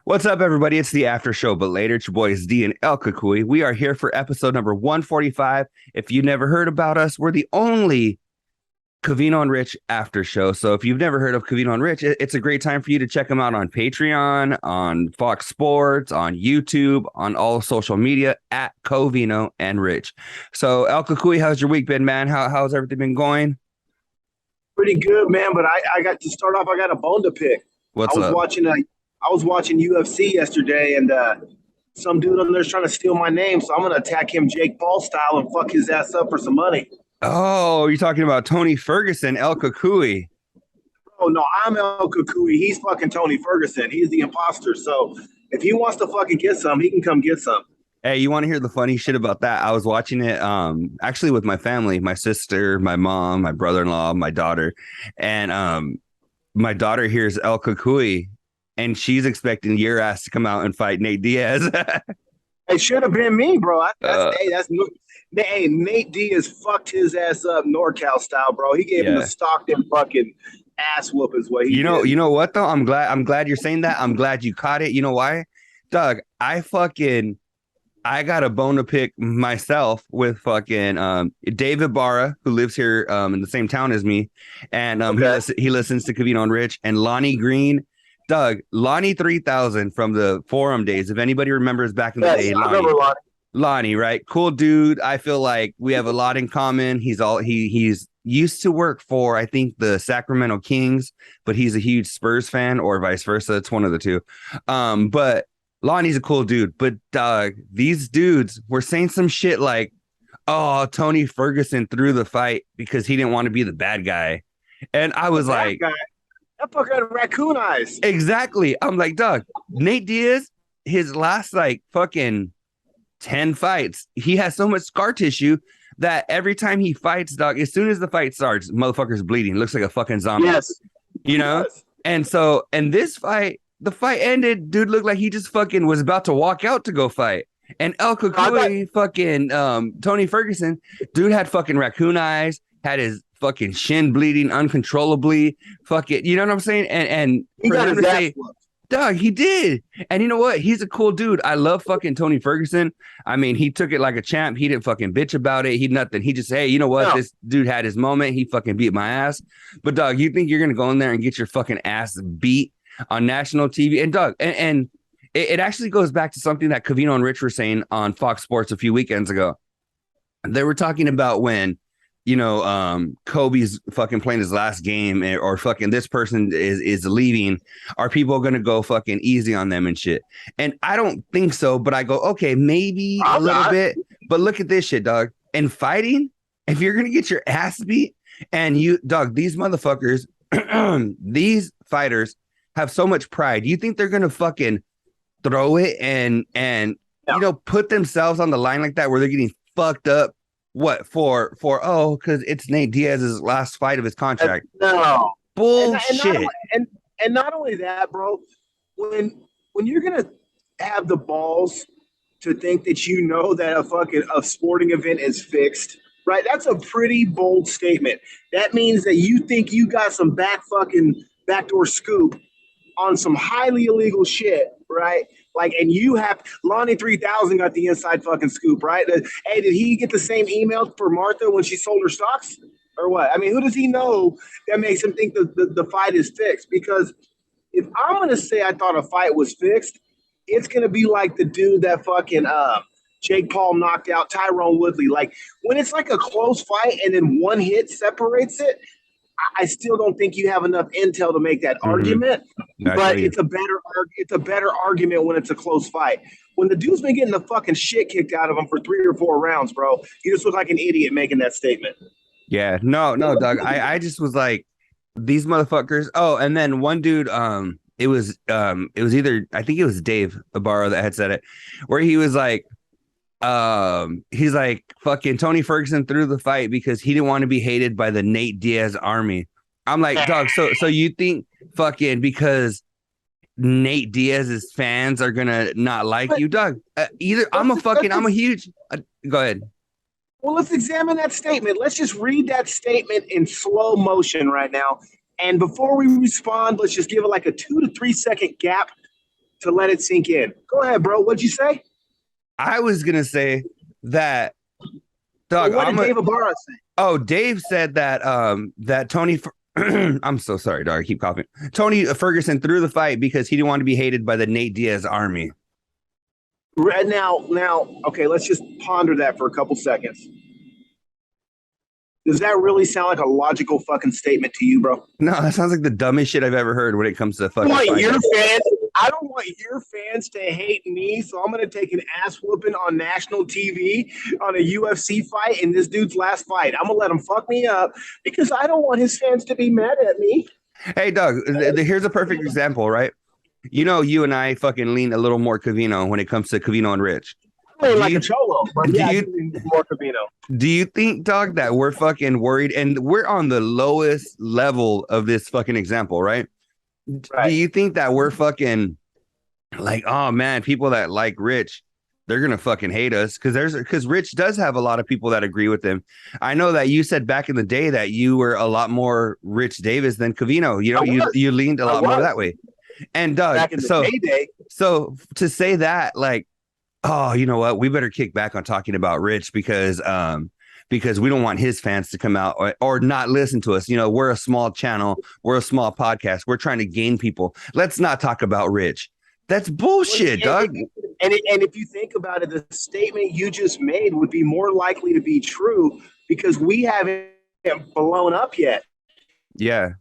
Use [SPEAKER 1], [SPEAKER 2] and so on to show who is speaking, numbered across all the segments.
[SPEAKER 1] What's up, everybody? It's the after show, but later, it's your boys D and El Kukui. We are here for episode number 145. If you never heard about us, we're the only Cavino and Rich after show. So if you've never heard of Cavino and Rich, it's a great time for you to check them out on Patreon, on Fox Sports, on YouTube, on all social media at Covino and Rich. So El Kukui, how's your week been, man? How's everything been going?
[SPEAKER 2] Pretty good, man. But I got to start off. I got a bone to pick. I
[SPEAKER 1] What's
[SPEAKER 2] was
[SPEAKER 1] up?
[SPEAKER 2] watching UFC yesterday, and some dude on there's trying to steal my name. So I'm gonna attack him Jake Paul style and fuck his ass up for some money.
[SPEAKER 1] Oh, you're talking about Tony Ferguson, El Kukui.
[SPEAKER 2] Oh no, I'm El Kukui. He's fucking Tony Ferguson. He's the imposter. So if he wants to fucking get some, he can come get some.
[SPEAKER 1] Hey, you want to hear the funny shit about that? I was watching it actually with my family, my sister, my mom, my brother-in-law, my daughter. And my daughter hears El Kukui and she's expecting your ass to come out and fight Nate Diaz.
[SPEAKER 2] It should have been me, bro.
[SPEAKER 1] uh,
[SPEAKER 2] Hey, Nate Diaz fucked his ass up NorCal style, bro. He gave him
[SPEAKER 1] yeah.
[SPEAKER 2] the Stockton fucking ass whoop is what he
[SPEAKER 1] You
[SPEAKER 2] did.
[SPEAKER 1] know what though? I'm glad you're saying that. I'm glad you caught it. You know why? Doug, I got a bone to pick myself with fucking David Barra, who lives here in the same town as me, and
[SPEAKER 2] Okay.
[SPEAKER 1] he listens to Cavino and Rich, and Lonnie Green. Doug, Lonnie 3000 from the forum days. If anybody remembers back in the
[SPEAKER 2] Yes,
[SPEAKER 1] day,
[SPEAKER 2] I remember
[SPEAKER 1] Lonnie, right? Cool dude. I feel like we have a lot in common. He's used to work for, I think, the Sacramento Kings, but he's a huge Spurs fan, or vice versa. It's one of the two. But Lonnie's a cool dude. But these dudes were saying some shit like, "Oh, Tony Ferguson threw the fight because he didn't want to be the bad guy," and I was
[SPEAKER 2] that
[SPEAKER 1] like,
[SPEAKER 2] guy. That fucker had raccoon eyes.
[SPEAKER 1] "Exactly." I'm like, "Doug, Nate Diaz, his last like fucking 10 fights, he has so much scar tissue that every time he fights, dog, as soon as the fight starts, motherfucker's bleeding. Looks like a fucking zombie,
[SPEAKER 2] Yes,
[SPEAKER 1] you
[SPEAKER 2] he
[SPEAKER 1] know?
[SPEAKER 2] does.
[SPEAKER 1] And this fight, the fight ended, dude looked like he just fucking was about to walk out to go fight. And El
[SPEAKER 2] I thought,
[SPEAKER 1] Kukui, fucking Tony Ferguson, dude had fucking raccoon eyes, had his fucking shin bleeding uncontrollably. Fuck it, you know what I'm saying? And
[SPEAKER 2] he
[SPEAKER 1] for
[SPEAKER 2] got
[SPEAKER 1] them
[SPEAKER 2] his
[SPEAKER 1] to
[SPEAKER 2] ass
[SPEAKER 1] say,
[SPEAKER 2] whooped.
[SPEAKER 1] Doug, he did. And you know what? He's a cool dude. I love fucking Tony Ferguson. I mean, he took it like a champ. He didn't fucking bitch about it. He nothing. He just, hey, you know what?
[SPEAKER 2] No,
[SPEAKER 1] This dude had his moment. He fucking beat my ass. But Doug, you think you're gonna go in there and get your fucking ass beat on national TV? And Doug, and it actually goes back to something that Cavino and Rich were saying on Fox Sports a few weekends ago. They were talking about when Kobe's fucking playing his last game, or fucking this person is leaving. Are people going to go fucking easy on them and shit? And I don't think so, but I go, okay, maybe a
[SPEAKER 2] I'm
[SPEAKER 1] little
[SPEAKER 2] not.
[SPEAKER 1] bit. But look at this shit, dog. And fighting, if you're going to get your ass beat, and dog, these motherfuckers, these fighters have so much pride. You think they're going to fucking throw it and
[SPEAKER 2] No,
[SPEAKER 1] put themselves on the line like that, where they're getting fucked up? What for? Because it's Nate Diaz's last fight of his contract.
[SPEAKER 2] no. And not
[SPEAKER 1] Bullshit.
[SPEAKER 2] only and not only that, bro. When you're gonna have the balls to think that you know that a sporting event is fixed, right? That's a pretty bold statement. That means that you think you got some backdoor scoop on some highly illegal shit, right? Like, and you have Lonnie 3000 got the inside fucking scoop, right? Hey, did he get the same email for Martha when she sold her stocks or what? I mean, who does he know that makes him think the fight is fixed? Because if I'm going to say I thought a fight was fixed, it's going to be like the dude that fucking Jake Paul knocked out Tyrone Woodley. Like, when it's like a close fight and then one hit separates it, I still don't think you have enough intel to make that
[SPEAKER 1] Mm-hmm.
[SPEAKER 2] argument.
[SPEAKER 1] I feel
[SPEAKER 2] But
[SPEAKER 1] you.
[SPEAKER 2] it's a better argument when it's a close fight. When the dude's been getting the fucking shit kicked out of him for 3 or 4 rounds, bro, you just look like an idiot making that statement.
[SPEAKER 1] Yeah. No, Doug. I just was like, these motherfuckers. Oh, and then one dude. It was either, I think it was Dave Ibarra that had said it, where he was like, he's like, fucking Tony Ferguson threw the fight because he didn't want to be hated by the Nate Diaz army. I'm like, dog, so you think fucking because Nate Diaz's fans are gonna not like
[SPEAKER 2] But
[SPEAKER 1] you, Doug? Either I'm a huge go ahead.
[SPEAKER 2] well, let's examine that statement. Let's just read that statement in slow motion right now. And before we respond, let's just give it like a 2 to 3 second gap to let it sink in. Go ahead, bro. What'd you say?
[SPEAKER 1] I was gonna say that,
[SPEAKER 2] Well,
[SPEAKER 1] dog.
[SPEAKER 2] what did Dave Ibarra say?
[SPEAKER 1] Oh, Dave said that that Tony. I'm so sorry, dog. I keep coughing. Tony Ferguson threw the fight because he didn't want to be hated by the Nate Diaz army.
[SPEAKER 2] Right now, okay, let's just ponder that for a couple seconds. Does that really sound like a logical fucking statement to you, bro?
[SPEAKER 1] No, that sounds like the dumbest shit I've ever heard when it comes to fucking
[SPEAKER 2] I don't want your fans to hate me, so I'm going to take an ass whooping on national TV on a UFC fight in this dude's last fight. I'm going to let him fuck me up because I don't want his fans to be mad at me.
[SPEAKER 1] Hey, Doug, here's a perfect example, right? You know, you and I fucking lean a little more Covino when it comes to Covino and Rich.
[SPEAKER 2] I mean, like a cholo, but yeah, more Covino.
[SPEAKER 1] Do you think, dog, that we're fucking worried and we're on the lowest level of this fucking example, right? Do you think that we're fucking like, oh man, people that like Rich, they're gonna fucking hate us because Rich does have a lot of people that agree with him. I know that you said back in the day that you were a lot more Rich Davis than Covino. You know, you leaned a lot more that way. And Doug, so to say that, like, oh, you know what? We better kick back on talking about Rich because we don't want his fans to come out or not listen to us. You know, we're a small channel. We're a small podcast. We're trying to gain people. Let's not talk about Rich. That's bullshit, Doug.
[SPEAKER 2] And if you think about it, the statement you just made would be more likely to be true because we haven't blown up yet.
[SPEAKER 1] Yeah.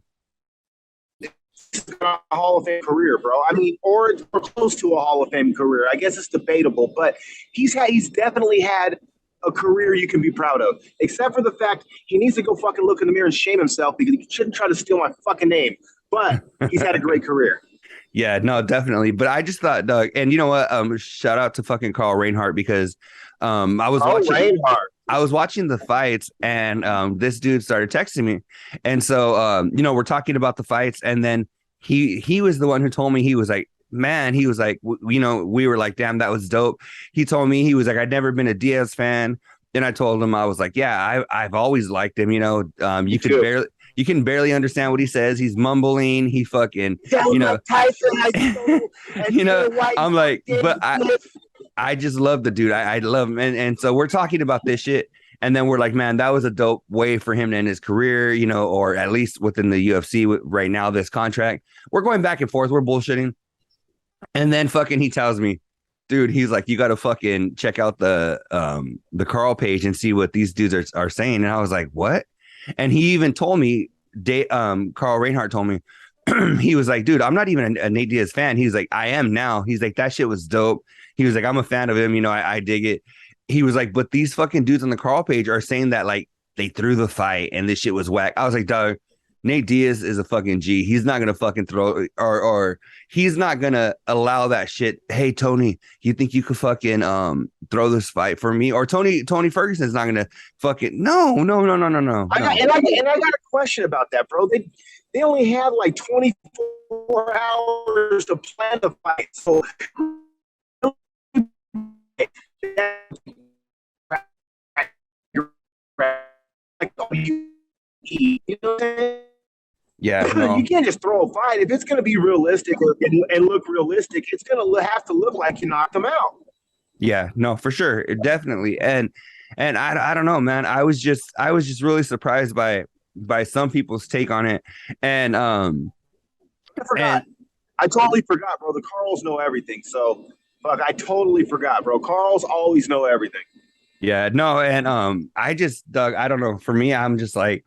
[SPEAKER 2] A Hall of Fame career, bro. I mean, or close to a Hall of Fame career. I guess it's debatable, but he's definitely had a career you can be proud of, except for the fact he needs to go fucking look in the mirror and shame himself because he shouldn't try to steal my fucking name. But he's had a great career.
[SPEAKER 1] Yeah, no, definitely. But I just thought, Doug, and you know what? Shout out to fucking Carl Reinhardt because I was watching the fights and this dude started texting me. And so you know, we're talking about the fights, and then he was the one who told me, he was like, man, he was like, you know, we were like, damn, that was dope. He told me, he was like, I'd never been a Diaz fan. And I told him, I was like, yeah, I've always liked him. You know, you can barely understand what he says. He's mumbling. He fucking, you know, you know, I'm like, but I just love the dude. I love him. And so we're talking about this shit. And then we're like, man, that was a dope way for him to end his career, you know, or at least within the UFC right now, this contract. We're going back and forth. We're bullshitting. And then fucking he tells me, dude, he's like, you got to fucking check out the Carl page and see what these dudes are saying. And I was like, what? And he even told me, Carl Reinhardt told me, he was like, dude, I'm not even a Nate Diaz fan. He's like, I am now. He's like, that shit was dope. He was like, I'm a fan of him. You know, I dig it. He was like, but these fucking dudes on the Carl page are saying that like they threw the fight and this shit was whack. I was like, dog, Nate Diaz is a fucking G. He's not gonna fucking throw or he's not gonna allow that shit. Hey Tony, you think you could fucking throw this fight for me? Or Tony Ferguson's not gonna fucking no.
[SPEAKER 2] I got a question about that, bro. They only had like 24 hours to plan the fight, so. You know what I'm saying?
[SPEAKER 1] Yeah, no.
[SPEAKER 2] You can't just throw a fight. If it's going to be realistic and look realistic, it's going to have to look like you knocked them out.
[SPEAKER 1] Yeah, no, for sure, definitely. And I don't know, man. I was just really surprised by some people's take on it. And
[SPEAKER 2] I forgot. I totally forgot, bro. The Carls know everything. So fuck, I totally forgot, bro. Carls always know everything.
[SPEAKER 1] Yeah, no, and I just, Doug, I don't know. For me, I'm just like,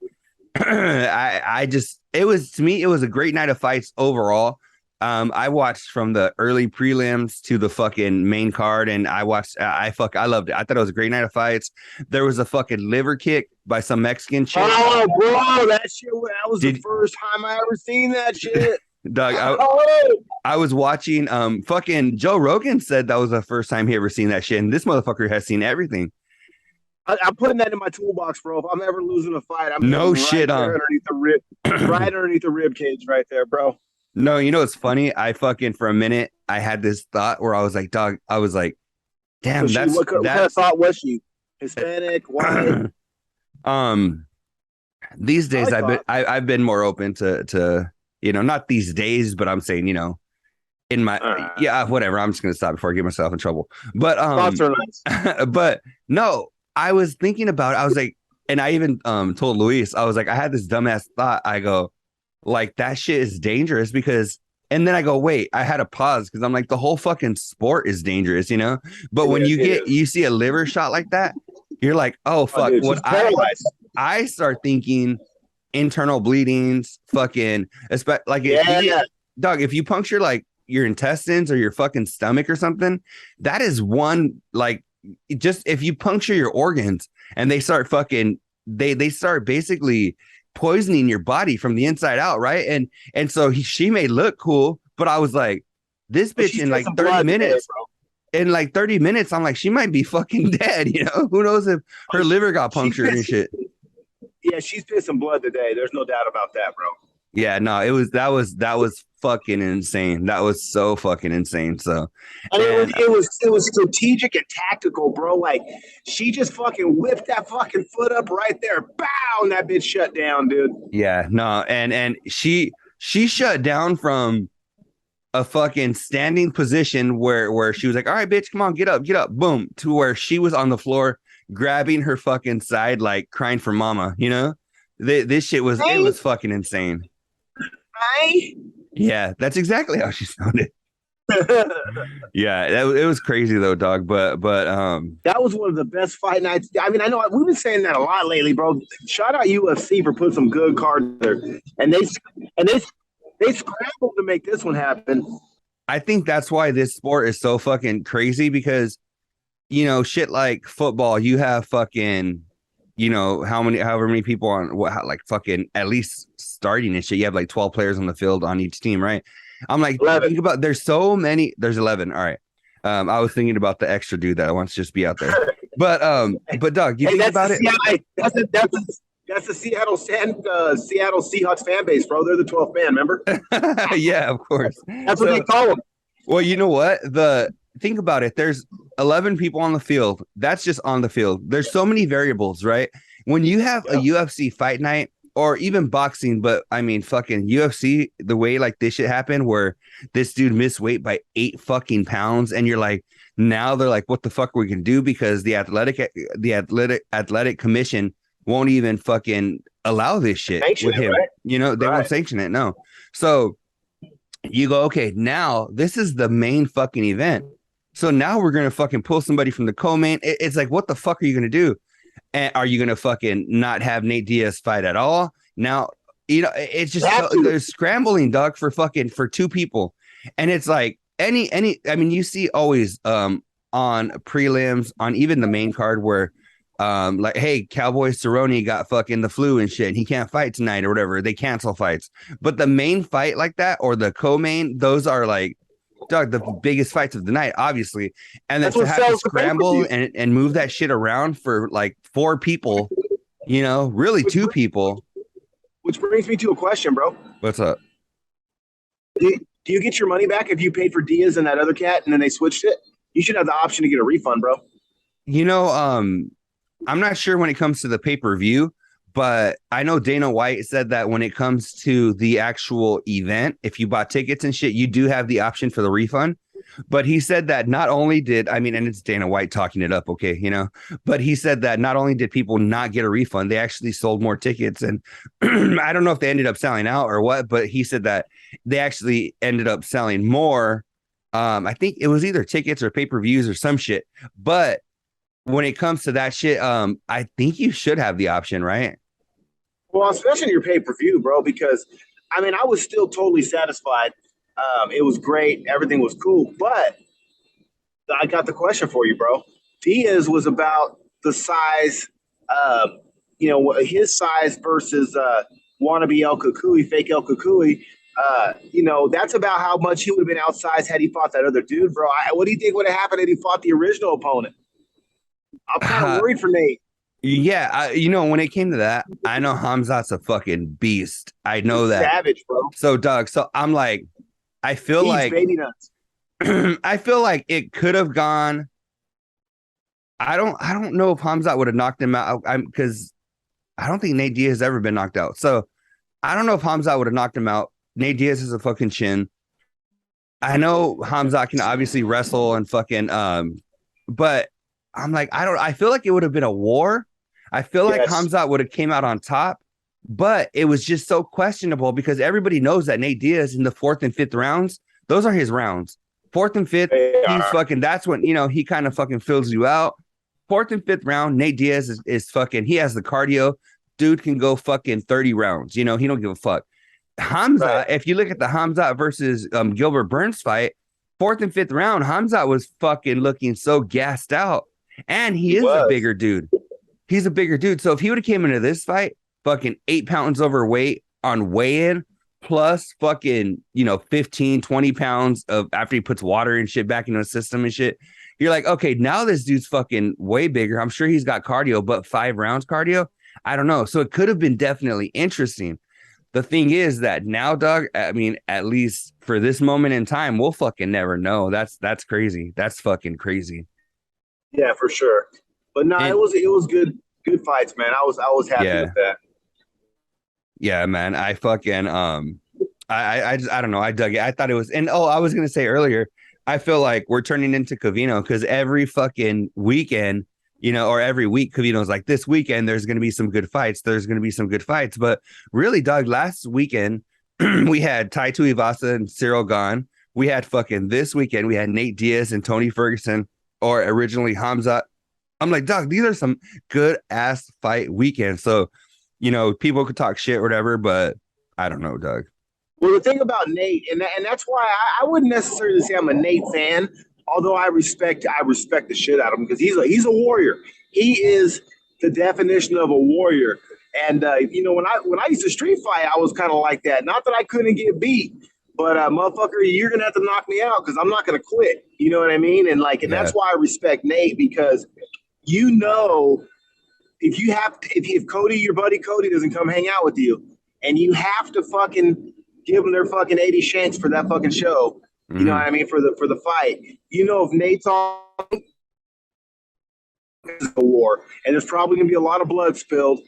[SPEAKER 1] I just, it was a great night of fights overall. I watched from the early prelims to the fucking main card, and I loved it. I thought it was a great night of fights. There was a fucking liver kick by some Mexican chick.
[SPEAKER 2] Oh, bro, that was the first time I ever seen that shit.
[SPEAKER 1] Doug, I was watching, fucking Joe Rogan said that was the first time he ever seen that shit, and this motherfucker has seen everything.
[SPEAKER 2] I'm putting that in my toolbox, bro. If I'm ever losing a fight, I'm
[SPEAKER 1] no shit
[SPEAKER 2] right underneath the rib, right underneath the rib cage, right there, bro.
[SPEAKER 1] No, you know what's funny? I fucking for a minute I had this thought where I was like, dog, I was like, damn,
[SPEAKER 2] so what kind of thought was she? Hispanic, white?
[SPEAKER 1] These days I've been more open to you know, not these days, but I'm saying, you know, in my yeah, whatever. I'm just gonna stop before I get myself in trouble. But
[SPEAKER 2] Thoughts are nice.
[SPEAKER 1] but no, I was thinking about it. I was like, and I even told Luis, I was like, I had this dumbass thought. I go, like, that shit is dangerous because, and then I go, wait, I had to pause because I'm like, the whole fucking sport is dangerous, you know? But when you see a liver shot like that, you're like, oh fuck.
[SPEAKER 2] Dude,
[SPEAKER 1] What I start thinking internal bleedings, fucking, like dog, if you puncture like your intestines or your fucking stomach or something, that is one, like, just if you puncture your organs and they start fucking, they start basically poisoning your body from the inside out, right? And so she may look cool, but I was like, this bitch in like 30 minutes, in like 30 minutes, I'm like, she might be fucking dead, you know? Who knows if her liver got punctured and shit.
[SPEAKER 2] Yeah, she's pissing blood today. There's no doubt about that, bro.
[SPEAKER 1] Yeah, no, that was fucking insane. That was so fucking insane. So,
[SPEAKER 2] and it was strategic and tactical, bro. Like, she just fucking whipped that fucking foot up right there. Bow, and that bitch shut down, dude.
[SPEAKER 1] Yeah, no, and she shut down from a fucking standing position where she was like, all right, bitch, come on, get up, boom, to where she was on the floor grabbing her fucking side, like crying for mama, you know? This shit was, it was fucking insane. Yeah, that's exactly how she sounded. Yeah, it was crazy though, dog. But
[SPEAKER 2] that was one of the best fight nights. I mean, I know we've been saying that a lot lately, bro. Shout out UFC for putting some good cards there, and they scrambled to make this one happen.
[SPEAKER 1] I think that's why this sport is so fucking crazy because, you know, shit like football, you have fucking, you know, however many people on like fucking at least starting and shit. You have like 12 players on the field on each team, right? I'm like,
[SPEAKER 2] 11.
[SPEAKER 1] Think about, there's so many, there's 11. All right. I was thinking about the extra dude that wants to just be out there. But Doug, you think about it?
[SPEAKER 2] That's the Seattle Seahawks fan base, bro. They're the 12th man, remember?
[SPEAKER 1] Yeah, of course.
[SPEAKER 2] That's what they call them.
[SPEAKER 1] Well, you know what? Think about it. There's 11 people on the field. That's just on the field. There's so many variables, right? When you have a UFC fight night or even boxing, but I mean, fucking UFC, the way like this shit happened where this dude missed weight by 8 fucking pounds. And you're like, now they're like, what the fuck are we can do? Because the athletic commission won't even fucking allow this shit with him. Right? You know, they won't sanction it. No. So you go, okay, now this is the main fucking event. So now we're going to fucking pull somebody from the co-main. It's like, what the fuck are you going to do? And are you going to fucking not have Nate Diaz fight at all? Now, you know, it's just, they're scrambling, dog, for 2 people. And it's like I mean, you see always on prelims, on even the main card where like, hey, Cowboy Cerrone got fucking the flu and shit, and he can't fight tonight or whatever. They cancel fights. But the main fight like that or the co-main, those are like, dog, the biggest fights of the night, obviously. And then to have to scramble and move that shit around for like 4 people, you know, really 2 people.
[SPEAKER 2] Which brings me to a question, bro.
[SPEAKER 1] What's up?
[SPEAKER 2] Do you get your money back if you paid for Diaz and that other cat and then they switched it? You should have the option to get a refund, bro.
[SPEAKER 1] You know, I'm not sure when it comes to the pay-per-view, but I know Dana White said that when it comes to the actual event, if you bought tickets and shit, you do have the option for the refund. But he said that not only did, I mean, and it's Dana White talking it up, okay, you know, but he said that not only did people not get a refund, they actually sold more tickets. And I don't know if they ended up selling out or what, but he said that they actually ended up selling more. I think it was either tickets or pay-per-views or some shit. But when it comes to that shit, I think you should have the option, right?
[SPEAKER 2] Well, especially your pay-per-view, bro, because, I mean, I was still totally satisfied. It was great. Everything was cool. But I got the question for you, bro. Diaz was about the size, you know, his size versus wannabe El Kukui, fake El Kukui. You know, that's about how much he would have been outsized had he fought that other dude, bro. What do you think would have happened if he fought the original opponent? I'm kind of worried for Nate.
[SPEAKER 1] Yeah, you know, when it came to that, I know Hamzat's a fucking beast. I know that.
[SPEAKER 2] Savage, bro.
[SPEAKER 1] So, Doug, so I'm like, I feel like
[SPEAKER 2] baby nuts.
[SPEAKER 1] I feel like it could have gone. I don't know if Hamzat would have knocked him out. Because I don't think Nate Diaz has ever been knocked out. So I don't know if Hamzat would have knocked him out. Nate Diaz has a fucking chin. I know Hamzat can obviously wrestle and fucking but I'm like, I feel like it would have been a war. I feel like
[SPEAKER 2] Yes.
[SPEAKER 1] Hamzat would have came out on top, but it was just so questionable because everybody knows that Nate Diaz in the fourth and fifth rounds, those are his rounds. Fourth and fifth,
[SPEAKER 2] They
[SPEAKER 1] he's
[SPEAKER 2] are.
[SPEAKER 1] fucking, that's when, he kind of fucking fills you out. Fourth and fifth round, Nate Diaz is fucking, he has the cardio. Dude can go fucking 30 rounds. He don't give a fuck.
[SPEAKER 2] Right.
[SPEAKER 1] Hamza, if you look at the Hamza versus Gilbert Burns fight, fourth and fifth round, Hamza was fucking looking so gassed out. And he
[SPEAKER 2] He
[SPEAKER 1] is a
[SPEAKER 2] was.
[SPEAKER 1] bigger dude. He's a bigger dude. So if he would have came into this fight, fucking 8 pounds overweight on weigh-in, plus fucking, 15, 20 pounds of after he puts water and shit back into the system and shit. You're like, okay, now this dude's fucking way bigger. I'm sure he's got cardio, but 5 rounds cardio. I don't know. So it could have been definitely interesting. The thing is that now, dog, I mean, at least for this moment in time, we'll fucking never know. That's crazy. That's fucking crazy.
[SPEAKER 2] Yeah, for sure. But no,
[SPEAKER 1] And
[SPEAKER 2] it was good fights, man. I was happy
[SPEAKER 1] yeah,
[SPEAKER 2] with that.
[SPEAKER 1] yeah, man. I fucking I don't know. I dug it. I thought it was, and I was gonna say earlier, I feel like we're turning into Covino because every fucking weekend, or every week, Covino's like, this weekend there's gonna be some good fights. There's gonna be some good fights. But really, dog, last weekend we had Tai Tuivasa and Cyril Gahn. We had fucking this weekend we had Nate Diaz and Tony Ferguson, or originally Hamza. I'm like, dog, these are some good ass fight weekends. So, people could talk shit or whatever, but I don't know, Doug.
[SPEAKER 2] Well, the thing about Nate, and that's why I wouldn't necessarily say I'm a Nate fan, although I respect the shit out of him because he's a warrior. He is the definition of a warrior. And when I used to street fight, I was kind of like that. Not that I couldn't get beat, but motherfucker, you're gonna have to knock me out because I'm not gonna quit. You know what I mean? And that's
[SPEAKER 1] Yeah.
[SPEAKER 2] why I respect Nate because you know if Cody, your buddy Cody, doesn't come hang out with you, and you have to fucking give them their fucking 80 shanks for that fucking show. You know
[SPEAKER 1] Mm-hmm.
[SPEAKER 2] what I mean? For the fight. If Nate's on the war, and there's probably gonna be a lot of blood spilled,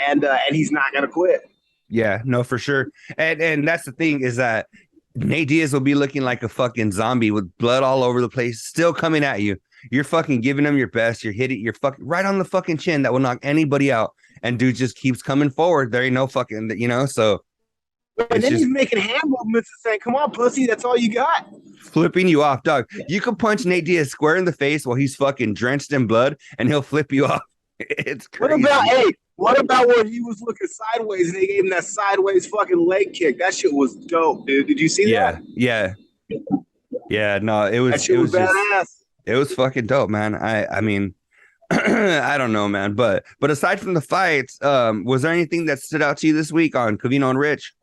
[SPEAKER 2] and he's not gonna quit.
[SPEAKER 1] Yeah, no, for sure. And that's the thing is that Nate Diaz will be looking like a fucking zombie with blood all over the place, still coming at you. You're fucking giving him your best. You're hitting, you're fucking right on the fucking chin that will knock anybody out. And dude just keeps coming forward. There ain't no fucking, so
[SPEAKER 2] And
[SPEAKER 1] it's
[SPEAKER 2] then
[SPEAKER 1] just
[SPEAKER 2] he's making hand movements and saying, "Come on, pussy, that's all you got."
[SPEAKER 1] flipping you off, dog. You can punch Nate Diaz square in the face while he's fucking drenched in blood and he'll flip you off. It's
[SPEAKER 2] What about
[SPEAKER 1] crazy.
[SPEAKER 2] what about where he was looking sideways and they gave him that sideways fucking leg kick? That shit was dope, dude. Did you see that?
[SPEAKER 1] Yeah, yeah, yeah. No, it
[SPEAKER 2] That
[SPEAKER 1] was it
[SPEAKER 2] shit was
[SPEAKER 1] was just
[SPEAKER 2] badass.
[SPEAKER 1] it was fucking dope, man. I mean, I don't know, man. But aside from the fights, was there anything that stood out to you this week on Covino and Rich?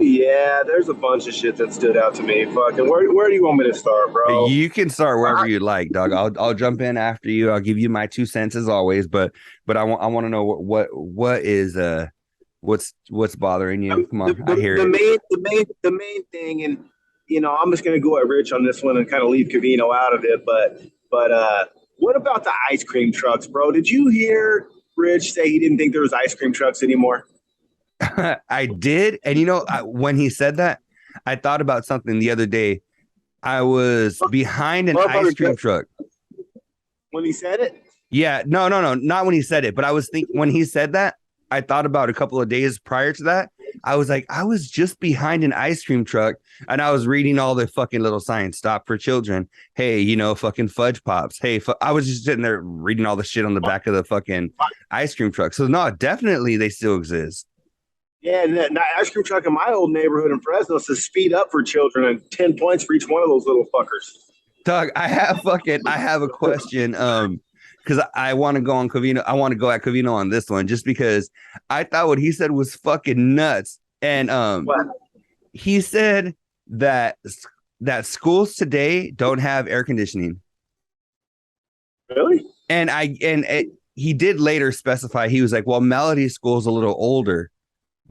[SPEAKER 2] Yeah, there's a bunch of shit that stood out to me. Fucking, where do you want me to start, bro?
[SPEAKER 1] You can start wherever
[SPEAKER 2] I,
[SPEAKER 1] you like, dog. I'll jump in after you. I'll give you my 2 cents as always. But I want to know what is what's bothering you. Come
[SPEAKER 2] the,
[SPEAKER 1] on, I
[SPEAKER 2] the,
[SPEAKER 1] hear
[SPEAKER 2] the
[SPEAKER 1] it.
[SPEAKER 2] main thing, and I'm just gonna go at Rich on this one and kind of leave Cavino out of it. But what about the ice cream trucks, bro? Did you hear Rich say he didn't think there was ice cream trucks anymore?
[SPEAKER 1] I did, and when he said that, I thought about something the other day. I was behind an ice cream
[SPEAKER 2] Motherfucker,
[SPEAKER 1] truck.
[SPEAKER 2] when he said it,
[SPEAKER 1] Yeah, no, not when he said it, but I was thinking when he said that, I thought about a couple of days prior to that. I was like, I was just behind an ice cream truck and I was reading all the fucking little signs, stop for children. Hey, fucking fudge pops. Hey, I was just sitting there reading all the shit on the back of the fucking ice cream truck. So, no, definitely they still exist.
[SPEAKER 2] yeah, and that ice cream truck in my old neighborhood in Fresno says speed up for children and 10 points for each one of those little fuckers.
[SPEAKER 1] Doug, I have a question. Because I want to go on Covino. I want to go at Covino on this one just because I thought what he said was fucking nuts. And
[SPEAKER 2] What?
[SPEAKER 1] he said that schools today don't have air conditioning.
[SPEAKER 2] Really?
[SPEAKER 1] He did later specify he was like, well, Melody School's a little older,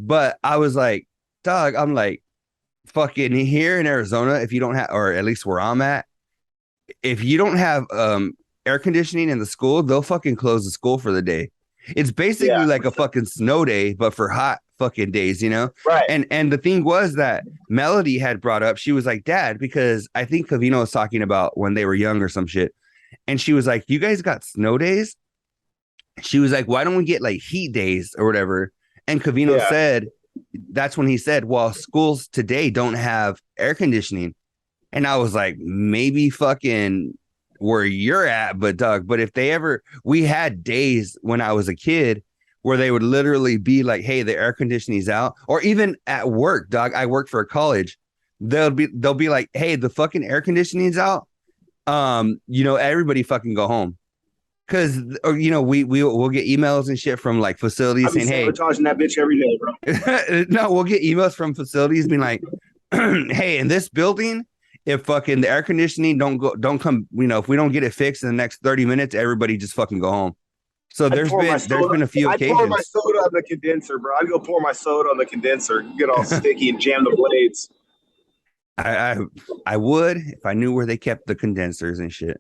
[SPEAKER 1] but I was like, Doug, I'm like, fucking here in Arizona, if you don't have, or at least where I'm at, if you don't have air conditioning in the school, they'll fucking close the school for the day. It's basically
[SPEAKER 2] Yeah.
[SPEAKER 1] like a fucking snow day, but for fucking days, you know?
[SPEAKER 2] Right.
[SPEAKER 1] And the thing was that Melody had brought up, she was like, Dad, because I think Covino was talking about when they were young or some shit. And she was like, you guys got snow days? She was like, why don't we get like heat days or whatever? And Covino
[SPEAKER 2] Yeah.
[SPEAKER 1] said, that's when he said, well, schools today don't have air conditioning. And I was like, maybe fucking where you're at, but Doug, but if they ever, we had days when I was a kid where they would literally be like, hey, the air conditioning's out. Or even at work, Doug, I work for a college. They'll be like, hey, the fucking air conditioning's out. You know, everybody fucking go home. Cause you know, we'll get emails and shit from like facilities
[SPEAKER 2] I'll be
[SPEAKER 1] saying, hey,
[SPEAKER 2] sabotaging that bitch every day, bro.
[SPEAKER 1] no, we'll get emails from facilities being like, hey, in this building, if fucking the air conditioning don't come, you know, if we don't get it fixed in the next 30 minutes, everybody just fucking go home. So there's been a few
[SPEAKER 2] I'd pour my
[SPEAKER 1] occasions.
[SPEAKER 2] soda on the condenser, bro. I'd go pour my soda on the condenser, get all sticky and jam the blades.
[SPEAKER 1] I I would if I knew where they kept the condensers and shit.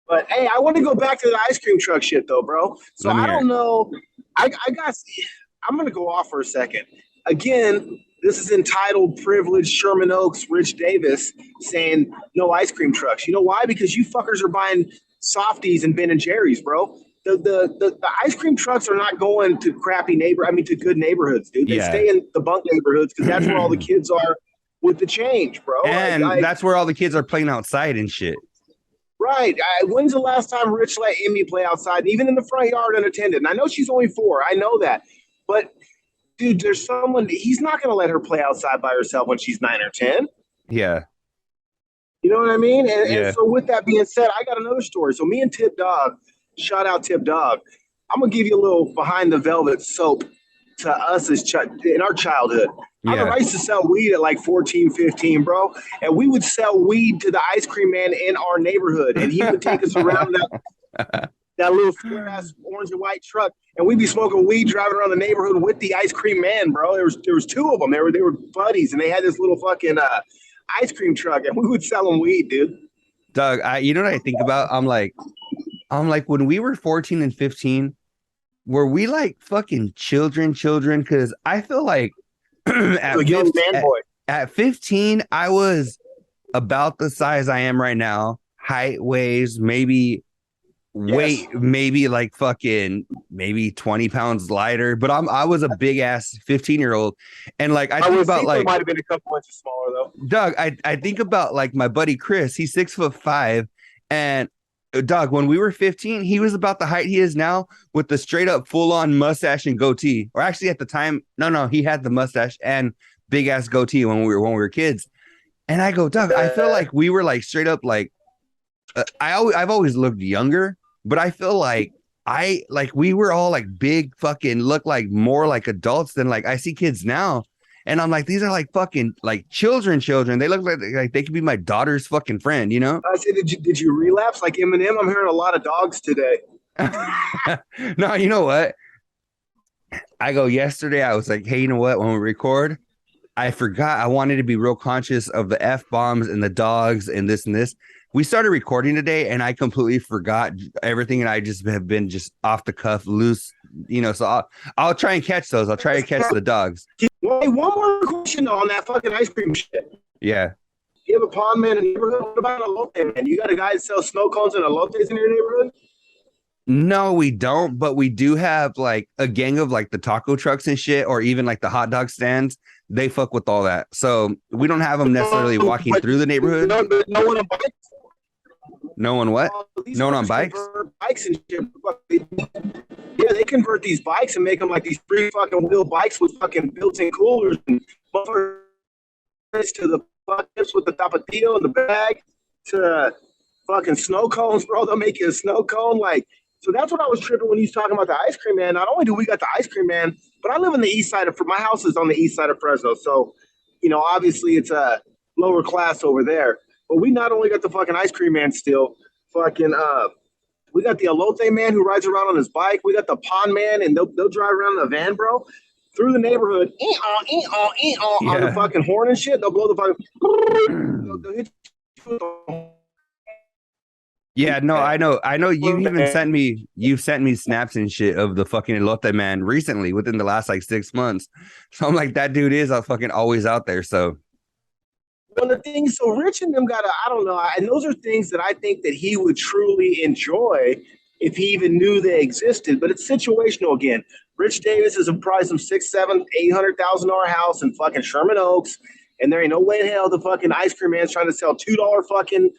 [SPEAKER 2] But hey, I want to go back to the ice cream truck shit though, bro. So
[SPEAKER 1] Let me
[SPEAKER 2] I
[SPEAKER 1] hear
[SPEAKER 2] don't
[SPEAKER 1] it.
[SPEAKER 2] know. I'm gonna go off for a second. Again, this is entitled Privileged Sherman Oaks Rich Davis saying no ice cream trucks. You know why? Because you fuckers are buying softies and Ben and Jerry's, bro. The ice cream trucks are not going to to good neighborhoods, dude. They
[SPEAKER 1] Yeah.
[SPEAKER 2] stay in the bunk neighborhoods because that's where all the kids are with the change, bro.
[SPEAKER 1] And that's where all the kids are playing outside and shit.
[SPEAKER 2] Right. When's the last time Rich let Emmy play outside, even in the front yard unattended? And I know she's only 4. I know that. But, dude, there's someone, he's not going to let her play outside by herself when she's 9 or 10.
[SPEAKER 1] Yeah.
[SPEAKER 2] You know what I mean? And
[SPEAKER 1] Yeah.
[SPEAKER 2] so, with that being said, I got another story. So, me and Tip Dog, shout out Tip Dog. I'm going to give you a little behind the velvet soap to us in our childhood. I remember
[SPEAKER 1] Yeah.
[SPEAKER 2] I used to sell weed at like 14, 15, bro. And we would sell weed to the ice cream man in our neighborhood. And he would take us around that little square ass orange and white truck. And we'd be smoking weed driving around the neighborhood with the ice cream man, bro. There was 2 of them. They were buddies and they had this little fucking ice cream truck and we would sell them weed, dude.
[SPEAKER 1] Doug, you know what I think about? I'm like when we were 14 and 15, were we like fucking children? Because I feel like
[SPEAKER 2] A young man boy.
[SPEAKER 1] at 15, I was about the size I am right now, height, weighs, maybe weight, maybe like fucking maybe 20 pounds lighter. But I was a big ass 15-year-old. And like I think about like
[SPEAKER 2] might have been a couple inches smaller though.
[SPEAKER 1] Doug, I think about like my buddy Chris, he's 6'5", and Doug, when we were 15, he was about the height he is now with the straight up full on mustache and goatee. Or actually at the time, no, he had the mustache and big ass goatee when we were kids. And I go, Doug, I feel like we were like straight up like I've always looked younger, but I feel like we were all like big fucking look like more like adults than like I see kids now. And I'm like, these are like fucking like children. They look like they could be my daughter's fucking friend, you know?
[SPEAKER 2] I said, did you relapse like Eminem? I'm hearing a lot of dogs today.
[SPEAKER 1] No, you know what? I go yesterday, I was like, hey, you know what? When we record, I forgot I wanted to be real conscious of the F-bombs and the dogs and this and this. We started recording today and I completely forgot everything. And I just have been just off the cuff, loose, you know, so I'll try and catch those. I'll try and catch the dogs.
[SPEAKER 2] Well, hey, one more question on that fucking ice cream shit.
[SPEAKER 1] Yeah.
[SPEAKER 2] You have a pond man in the neighborhood? What about an elote man? You got a guy that sells snow cones and elotes in your neighborhood?
[SPEAKER 1] No, we don't, but we do have like a gang of like the taco trucks and shit, or even like the hot dog stands. They fuck with all that. So we don't have them necessarily walking through the neighborhood.
[SPEAKER 2] No one on bikes?
[SPEAKER 1] No one what? No one on bikes?
[SPEAKER 2] Bikes and shit. Yeah, they convert these bikes and make them like these 3 fucking wheel bikes with fucking built-in coolers and buffers to the buckets with the tapatio in the bag to fucking snow cones, bro. They'll make you a snow cone. Like, so that's what I was tripping when he's talking about the ice cream man. Not only do we got the ice cream man, but I live in the east side my house is on the east side of Fresno. So, you know, obviously it's a lower class over there. But we not only got the fucking ice cream man still, fucking we got the elote man who rides around on his bike. We got the pond man, and they'll drive around in a van, bro, through the neighborhood, on the fucking horn and shit. They'll blow the fucking. They'll hit you with the
[SPEAKER 1] Yeah, no, I know. You've sent me snaps and shit of the fucking elote man recently, within the last like 6 months. So I'm like, that dude is fucking always out there. So
[SPEAKER 2] Well, the things so Rich and them got I don't know, and those are things that I think that he would truly enjoy if he even knew they existed. But it's situational again. Rich Davis is probably some six, seven, $800,000 house in fucking Sherman Oaks, and there ain't no way in hell the fucking ice cream man's trying to sell $2 fucking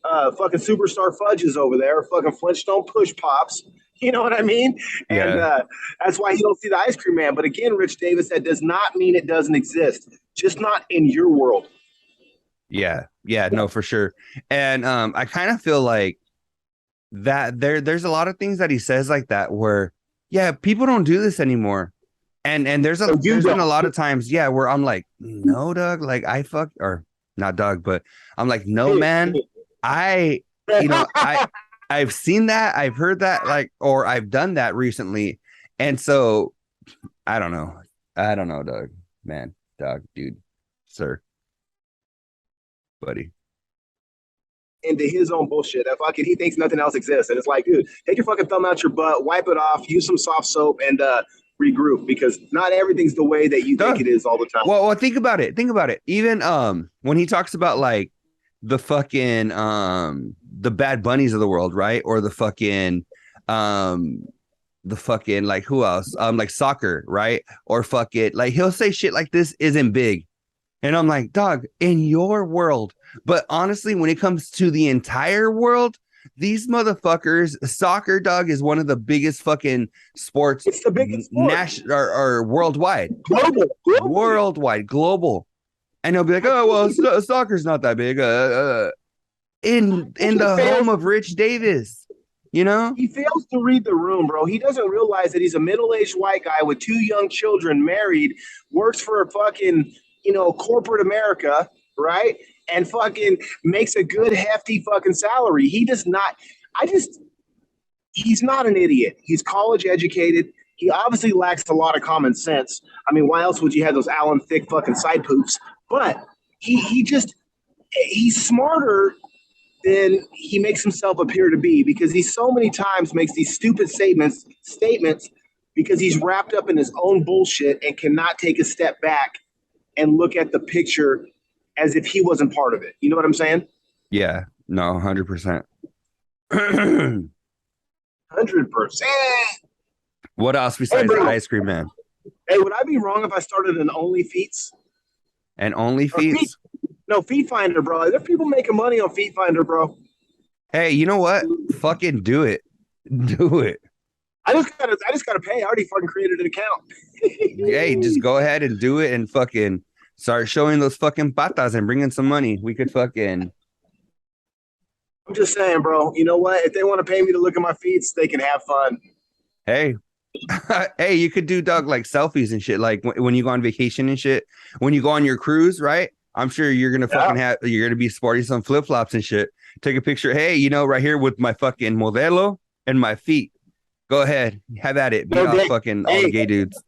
[SPEAKER 2] superstar fudges over there, fucking Flintstone push pops. You know what I mean? And
[SPEAKER 1] yeah,
[SPEAKER 2] that's why you don't see the ice cream man. But again, Rich Davis, that does not mean it doesn't exist. Just not in your world.
[SPEAKER 1] yeah, no, for sure. And I kind of feel like that there's a lot of things that he says like that where, yeah, people don't do this anymore. And
[SPEAKER 2] So you
[SPEAKER 1] there's been
[SPEAKER 2] don't.
[SPEAKER 1] a lot of times, yeah, where I'm like, no, Doug, like I fuck or not Doug, but I'm like, no, man, I, you know, I've seen that, I've heard that, like, or I've done that recently, and so I don't know, Doug, man, Doug, dude, sir, buddy,
[SPEAKER 2] Into his own bullshit. That fucking he thinks nothing else exists, and it's like, dude, take your fucking thumb out your butt, wipe it off, use some soft soap, and regroup because not everything's the way that you think
[SPEAKER 1] Doug.
[SPEAKER 2] it is all the time.
[SPEAKER 1] Well, think about it. Think about it. Even when he talks about like the fucking the Bad Bunnies of the world, right? Or um the fucking like who else? Like soccer, right? Or fuck it. Like he'll say shit like this isn't big. And I'm like, dog, in your world. But honestly, when it comes to the entire world, these motherfuckers, soccer, dog, is one of the biggest fucking sports
[SPEAKER 2] It's the biggest sport,
[SPEAKER 1] national or worldwide,
[SPEAKER 2] globally.
[SPEAKER 1] global. And they'll be like, oh, well, soccer's not that big. In the home of Rich Davis, you know?
[SPEAKER 2] He fails to read the room, bro. He doesn't realize that he's a middle-aged white guy with two young children, married, works for a fucking, corporate America, right? And fucking makes a good hefty fucking salary. He does not. I just. He's not an idiot. He's college educated. He obviously lacks a lot of common sense. I mean, why else would you have those Alan Thick fucking side poops? But he's smarter than he makes himself appear to be because he so many times makes these stupid statements because he's wrapped up in his own bullshit and cannot take a step back and look at the picture as if he wasn't part of it. You know what I'm saying?
[SPEAKER 1] Yeah, no, 100%.
[SPEAKER 2] 100%.
[SPEAKER 1] What else besides the ice cream man?
[SPEAKER 2] Hey, would I be wrong if I started an Only Feats?
[SPEAKER 1] And only
[SPEAKER 2] Or feet?
[SPEAKER 1] feats?
[SPEAKER 2] No, Feet Finder, bro. There's people making money on Feet Finder, bro.
[SPEAKER 1] Hey, you know what? Fucking do it. Do it.
[SPEAKER 2] I just gotta pay. I already fucking created an account.
[SPEAKER 1] Hey, just go ahead and do it and fucking start showing those fucking patas and bringing some money. We could fucking.
[SPEAKER 2] I'm just saying, bro. You know what? If they want to pay me to look at my feet, they can have fun.
[SPEAKER 1] Hey, hey, you could do Doug like selfies and shit. Like when you go on vacation and shit. When you go on your cruise, right? I'm sure you're gonna fucking you're gonna be sporting some flip flops and shit. Take a picture. Hey, right here with my fucking modelo and my feet. Go ahead, have at it. Beat
[SPEAKER 2] No,
[SPEAKER 1] off fucking all the gay dudes.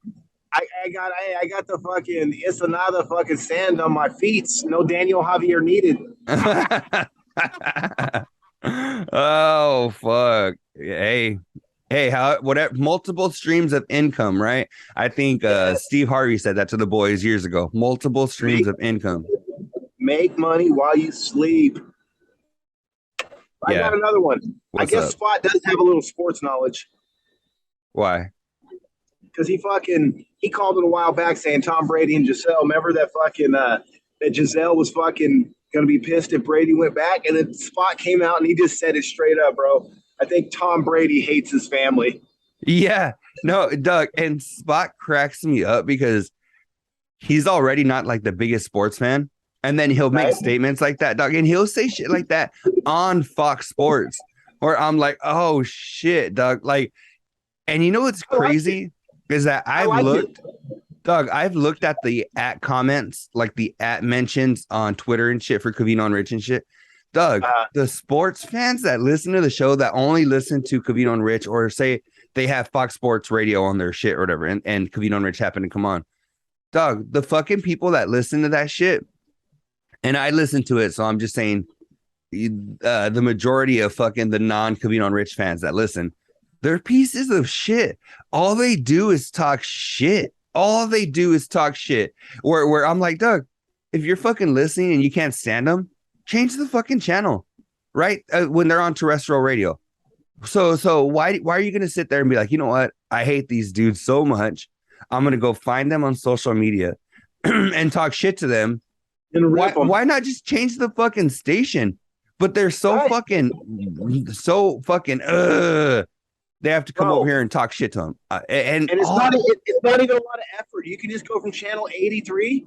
[SPEAKER 2] I got the fucking Isanada fucking sand on my feet. No Daniel Javier needed.
[SPEAKER 1] Oh fuck. Hey, how whatever multiple streams of income, right? I think Steve Harvey said that to the boys years ago. Multiple streams of income.
[SPEAKER 2] Make money while you sleep. I got another one.
[SPEAKER 1] What's
[SPEAKER 2] I guess
[SPEAKER 1] up?
[SPEAKER 2] Spot does have a little sports knowledge
[SPEAKER 1] Why?
[SPEAKER 2] because he called it a while back saying Tom Brady and Giselle. Remember that that Giselle was fucking gonna be pissed if Brady went back, and then Spot came out and he just said it straight up, bro. I think Tom Brady hates his family.
[SPEAKER 1] Yeah. No, Doug, and Spot cracks me up because he's already not like the biggest sports fan. And then he'll make statements like that, Doug, and he'll say shit like that on Fox Sports, where I'm like, oh shit, Doug. Like, and you know what's crazy is that I've looked at the at comments, like the at mentions on Twitter and shit for Cavino and Rich and shit. Doug, the sports fans that listen to the show that only listen to Cavino and Rich or say they have Fox Sports Radio on their shit or whatever, and Cavino and Rich happen to come on. Doug, the fucking people that listen to that shit, and I listen to it, so I'm just saying, the majority of fucking the non-Covino and Rich fans that listen, they're pieces of shit. All they do is talk shit. All they do is talk shit. Where I'm like, Doug, if you're fucking listening and you can't stand them, change the fucking channel, right? When they're on terrestrial radio. So why are you gonna sit there and be like, you know what? I hate these dudes so much. I'm gonna go find them on social media and talk shit to them.
[SPEAKER 2] And rip them.
[SPEAKER 1] Why not just change the fucking station? But they're so
[SPEAKER 2] Right.
[SPEAKER 1] fucking they have to come
[SPEAKER 2] Bro.
[SPEAKER 1] over here and talk shit to them. And
[SPEAKER 2] And it's not even a lot of effort. You can just go from channel 83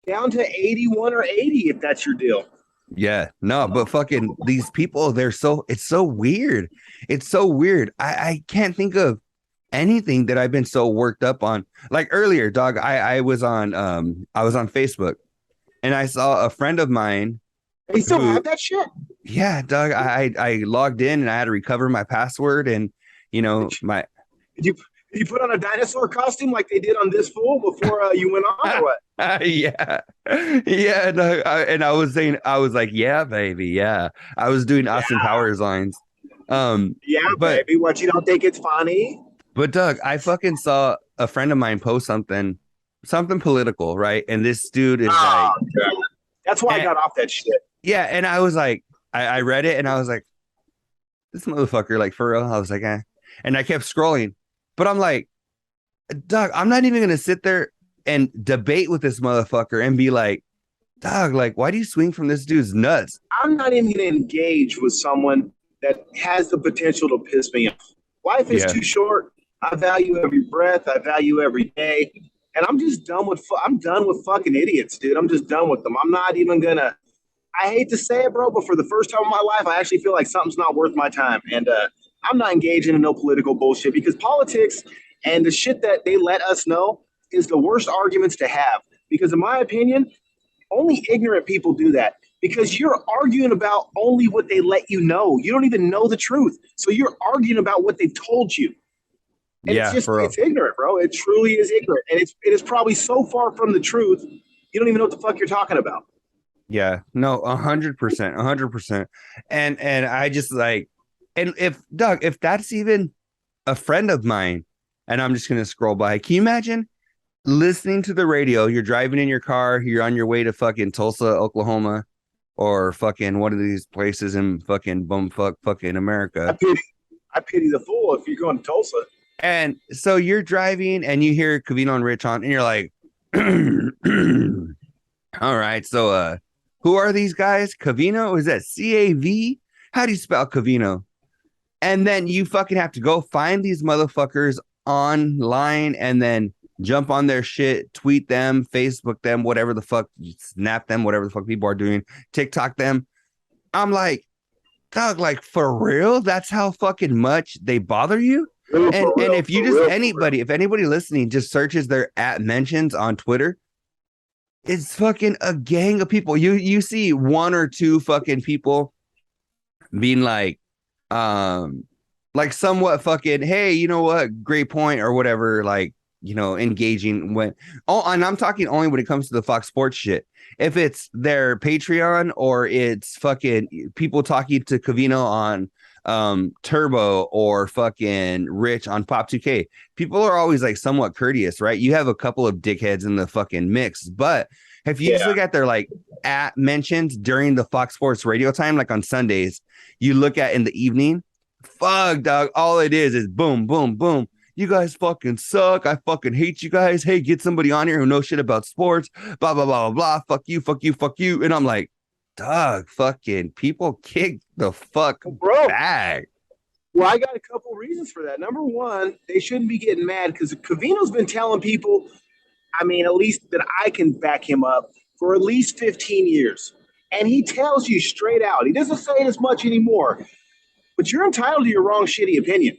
[SPEAKER 2] down to 81 or 80 if that's your deal.
[SPEAKER 1] yeah, no, but fucking these people, it's so weird. It's so weird. I can't think of anything that I've been so worked up on. Like earlier, dog, I was on Facebook and I saw a friend of mine
[SPEAKER 2] They still
[SPEAKER 1] who,
[SPEAKER 2] have that shit.
[SPEAKER 1] yeah, dog, I logged in and I had to recover my password and my
[SPEAKER 2] Did you did you put on a dinosaur costume like they did on This Fool before you went on or what?
[SPEAKER 1] yeah, yeah, and I was saying, I was like, yeah, baby, yeah. I was doing Austin Powers lines.
[SPEAKER 2] Yeah,
[SPEAKER 1] But
[SPEAKER 2] baby. What, you don't think it's funny?
[SPEAKER 1] Doug, I fucking saw a friend of mine post something political, right? And this dude is like,
[SPEAKER 2] Oh, God. That's why I
[SPEAKER 1] and,
[SPEAKER 2] got off that shit.
[SPEAKER 1] yeah, and I was like, I read it and I was like, this motherfucker, like for real. I was like, and I kept scrolling, but I'm like, Doug, I'm not even gonna sit there and debate with this motherfucker and be like, dog, like, why do you swing from this dude's nuts?
[SPEAKER 2] I'm not even going to engage with someone that has the potential to piss me off. Life is
[SPEAKER 1] Yeah,
[SPEAKER 2] too short. I value every breath. I value every day. And I'm done with fucking idiots, dude. I'm just done with them. I'm not even going to, I hate to say it, bro, but for the first time in my life, I actually feel like something's not worth my time. And I'm not engaging in no political bullshit because politics and the shit that they let us know is the worst arguments to have. Because in my opinion, only ignorant people do that because you're arguing about only what they let you know. You don't even know the truth. So you're arguing about what they've told you. And
[SPEAKER 1] yeah, for real.
[SPEAKER 2] it's ignorant, bro. It truly is ignorant. And it is probably so far from the truth, you don't even know what the fuck you're talking about.
[SPEAKER 1] Yeah, no, 100%, 100%. And I just like, and if Doug, if that's even a friend of mine, and I'm just gonna scroll by, can you imagine listening to the radio? You're driving in your car, you're on your way to fucking Tulsa, Oklahoma, or fucking one of these places in fucking bumfuck fucking
[SPEAKER 2] I
[SPEAKER 1] America.
[SPEAKER 2] pity, I pity the fool if you're going to Tulsa.
[SPEAKER 1] And so you're driving and you hear Cavino and Rich on, and you're like, all right, so who are these guys? Cavino? Is that CAV? How do you spell Cavino? And then you fucking have to go find these motherfuckers online and then jump on their shit, tweet them, Facebook them, whatever the fuck, snap them, whatever the fuck people are doing, TikTok them. I'm like, dog, like for real? That's how fucking much they bother you?
[SPEAKER 2] Real,
[SPEAKER 1] And if you just
[SPEAKER 2] real.
[SPEAKER 1] if anybody listening just searches their at mentions on Twitter, it's fucking a gang of people. You see one or two fucking people being like somewhat fucking, hey, you know what, great point or whatever, like, engaging when, oh, and I'm talking only when it comes to the Fox Sports shit. If it's their Patreon or it's fucking people talking to Cavino on Turbo or fucking Rich on Pop 2K, people are always like somewhat courteous, right? You have a couple of dickheads in the fucking mix, but if you just look at their like at mentions during the Fox Sports radio time, like on Sundays, you look at in the evening, fuck, dog, all it is boom, boom, boom. You guys fucking suck. I fucking hate you guys. Hey, get somebody on here who knows shit about sports. Blah, blah, blah, blah, blah. Fuck you, fuck you, fuck you. And I'm like, dog, fucking people kick the fuck
[SPEAKER 2] Bro,
[SPEAKER 1] back.
[SPEAKER 2] well, I got a couple reasons for that. Number one, they shouldn't be getting mad because Cavino's been telling people, I mean, at least that I can back him up for at least 15 years. And he tells you straight out, he doesn't say it as much anymore, but you're entitled to your wrong, shitty opinion.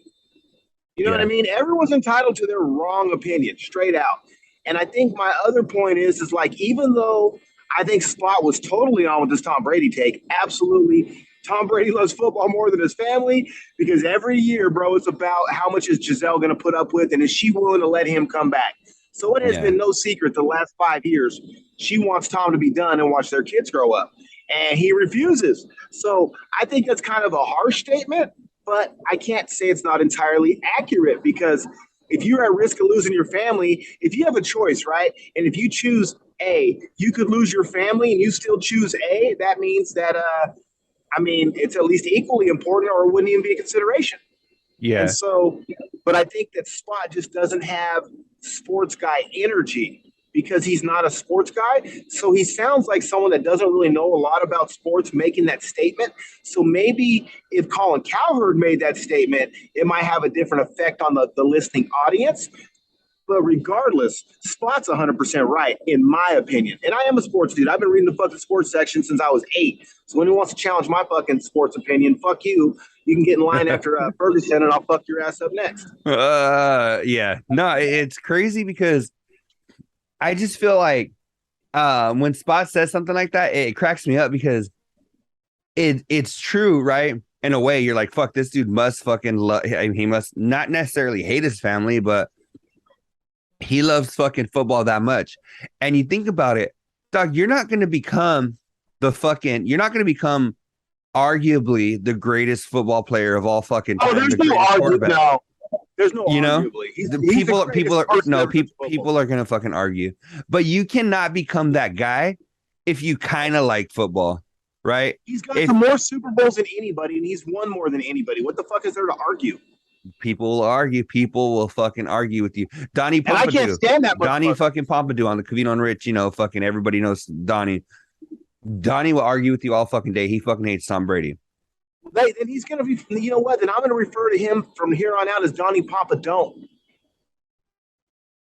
[SPEAKER 2] You know what I mean? Everyone's entitled to their wrong opinion, straight out. And I think my other point is like, even though I think Spot was totally on with this Tom Brady take, absolutely. Tom Brady loves football more than his family because every year, bro, it's about how much is Giselle going to put up with and is she willing to let him come back? So it has been no secret the last 5 years. She wants Tom to be done and watch their kids grow up. And he refuses. So I think that's kind of a harsh statement, but I can't say it's not entirely accurate because if you're at risk of losing your family, if you have a choice, right? And if you choose A, you could lose your family and you still choose A, that means that, it's at least equally important or it wouldn't even be a consideration. And
[SPEAKER 1] Yeah.
[SPEAKER 2] so, but I think that Spot just doesn't have sports guy energy because he's not a sports guy. So he sounds like someone that doesn't really know a lot about sports making that statement. So maybe if Colin Cowherd made that statement, it might have a different effect on the listening audience. But regardless, Spot's 100% right, in my opinion. And I am a sports dude. I've been reading the fucking sports section since I was 8. So when he wants to challenge my fucking sports opinion, fuck you. You can get in line after Ferguson, and I'll fuck your ass up next.
[SPEAKER 1] Yeah. No, it's crazy because I just feel like when Spot says something like that, it cracks me up because it's true, right? In a way, you're like, fuck, this dude must fucking love. He must not necessarily hate his family, but he loves fucking football that much. And you think about it, dog, you're not going to become you're not going to become arguably the greatest football player of all fucking time.
[SPEAKER 2] Oh, there's
[SPEAKER 1] the
[SPEAKER 2] no argument. No, there's no
[SPEAKER 1] you know,
[SPEAKER 2] arguably.
[SPEAKER 1] people are going to fucking argue, but you cannot become that guy if you kind of like football, right?
[SPEAKER 2] He's got some more Super Bowls than anybody, and he's won more than anybody. What the fuck is there to argue?
[SPEAKER 1] People will argue. People will fucking argue with you. Donnie Pompadour.
[SPEAKER 2] And I can't stand that.
[SPEAKER 1] Donnie fucking Pompadour on the Cavino and Rich. You know, fucking everybody knows Donnie. Donnie will argue with you all fucking day. He fucking hates Tom Brady.
[SPEAKER 2] Then he's gonna be. You know what? Then I'm gonna refer to him from here on out as Donnie Pompadour.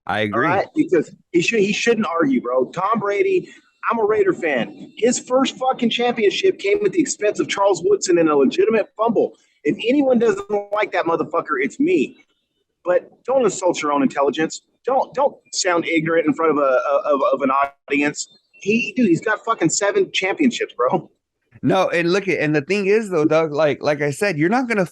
[SPEAKER 1] I agree.
[SPEAKER 2] All right? Because he shouldn't argue, bro. Tom Brady. I'm a Raider fan. His first fucking championship came at the expense of Charles Woodson in a legitimate fumble. If anyone doesn't like that motherfucker, it's me. But don't insult your own intelligence. Don't sound ignorant in front of an audience. He's got fucking 7 championships, bro.
[SPEAKER 1] No, and the thing is though, Doug, like I said, you're not gonna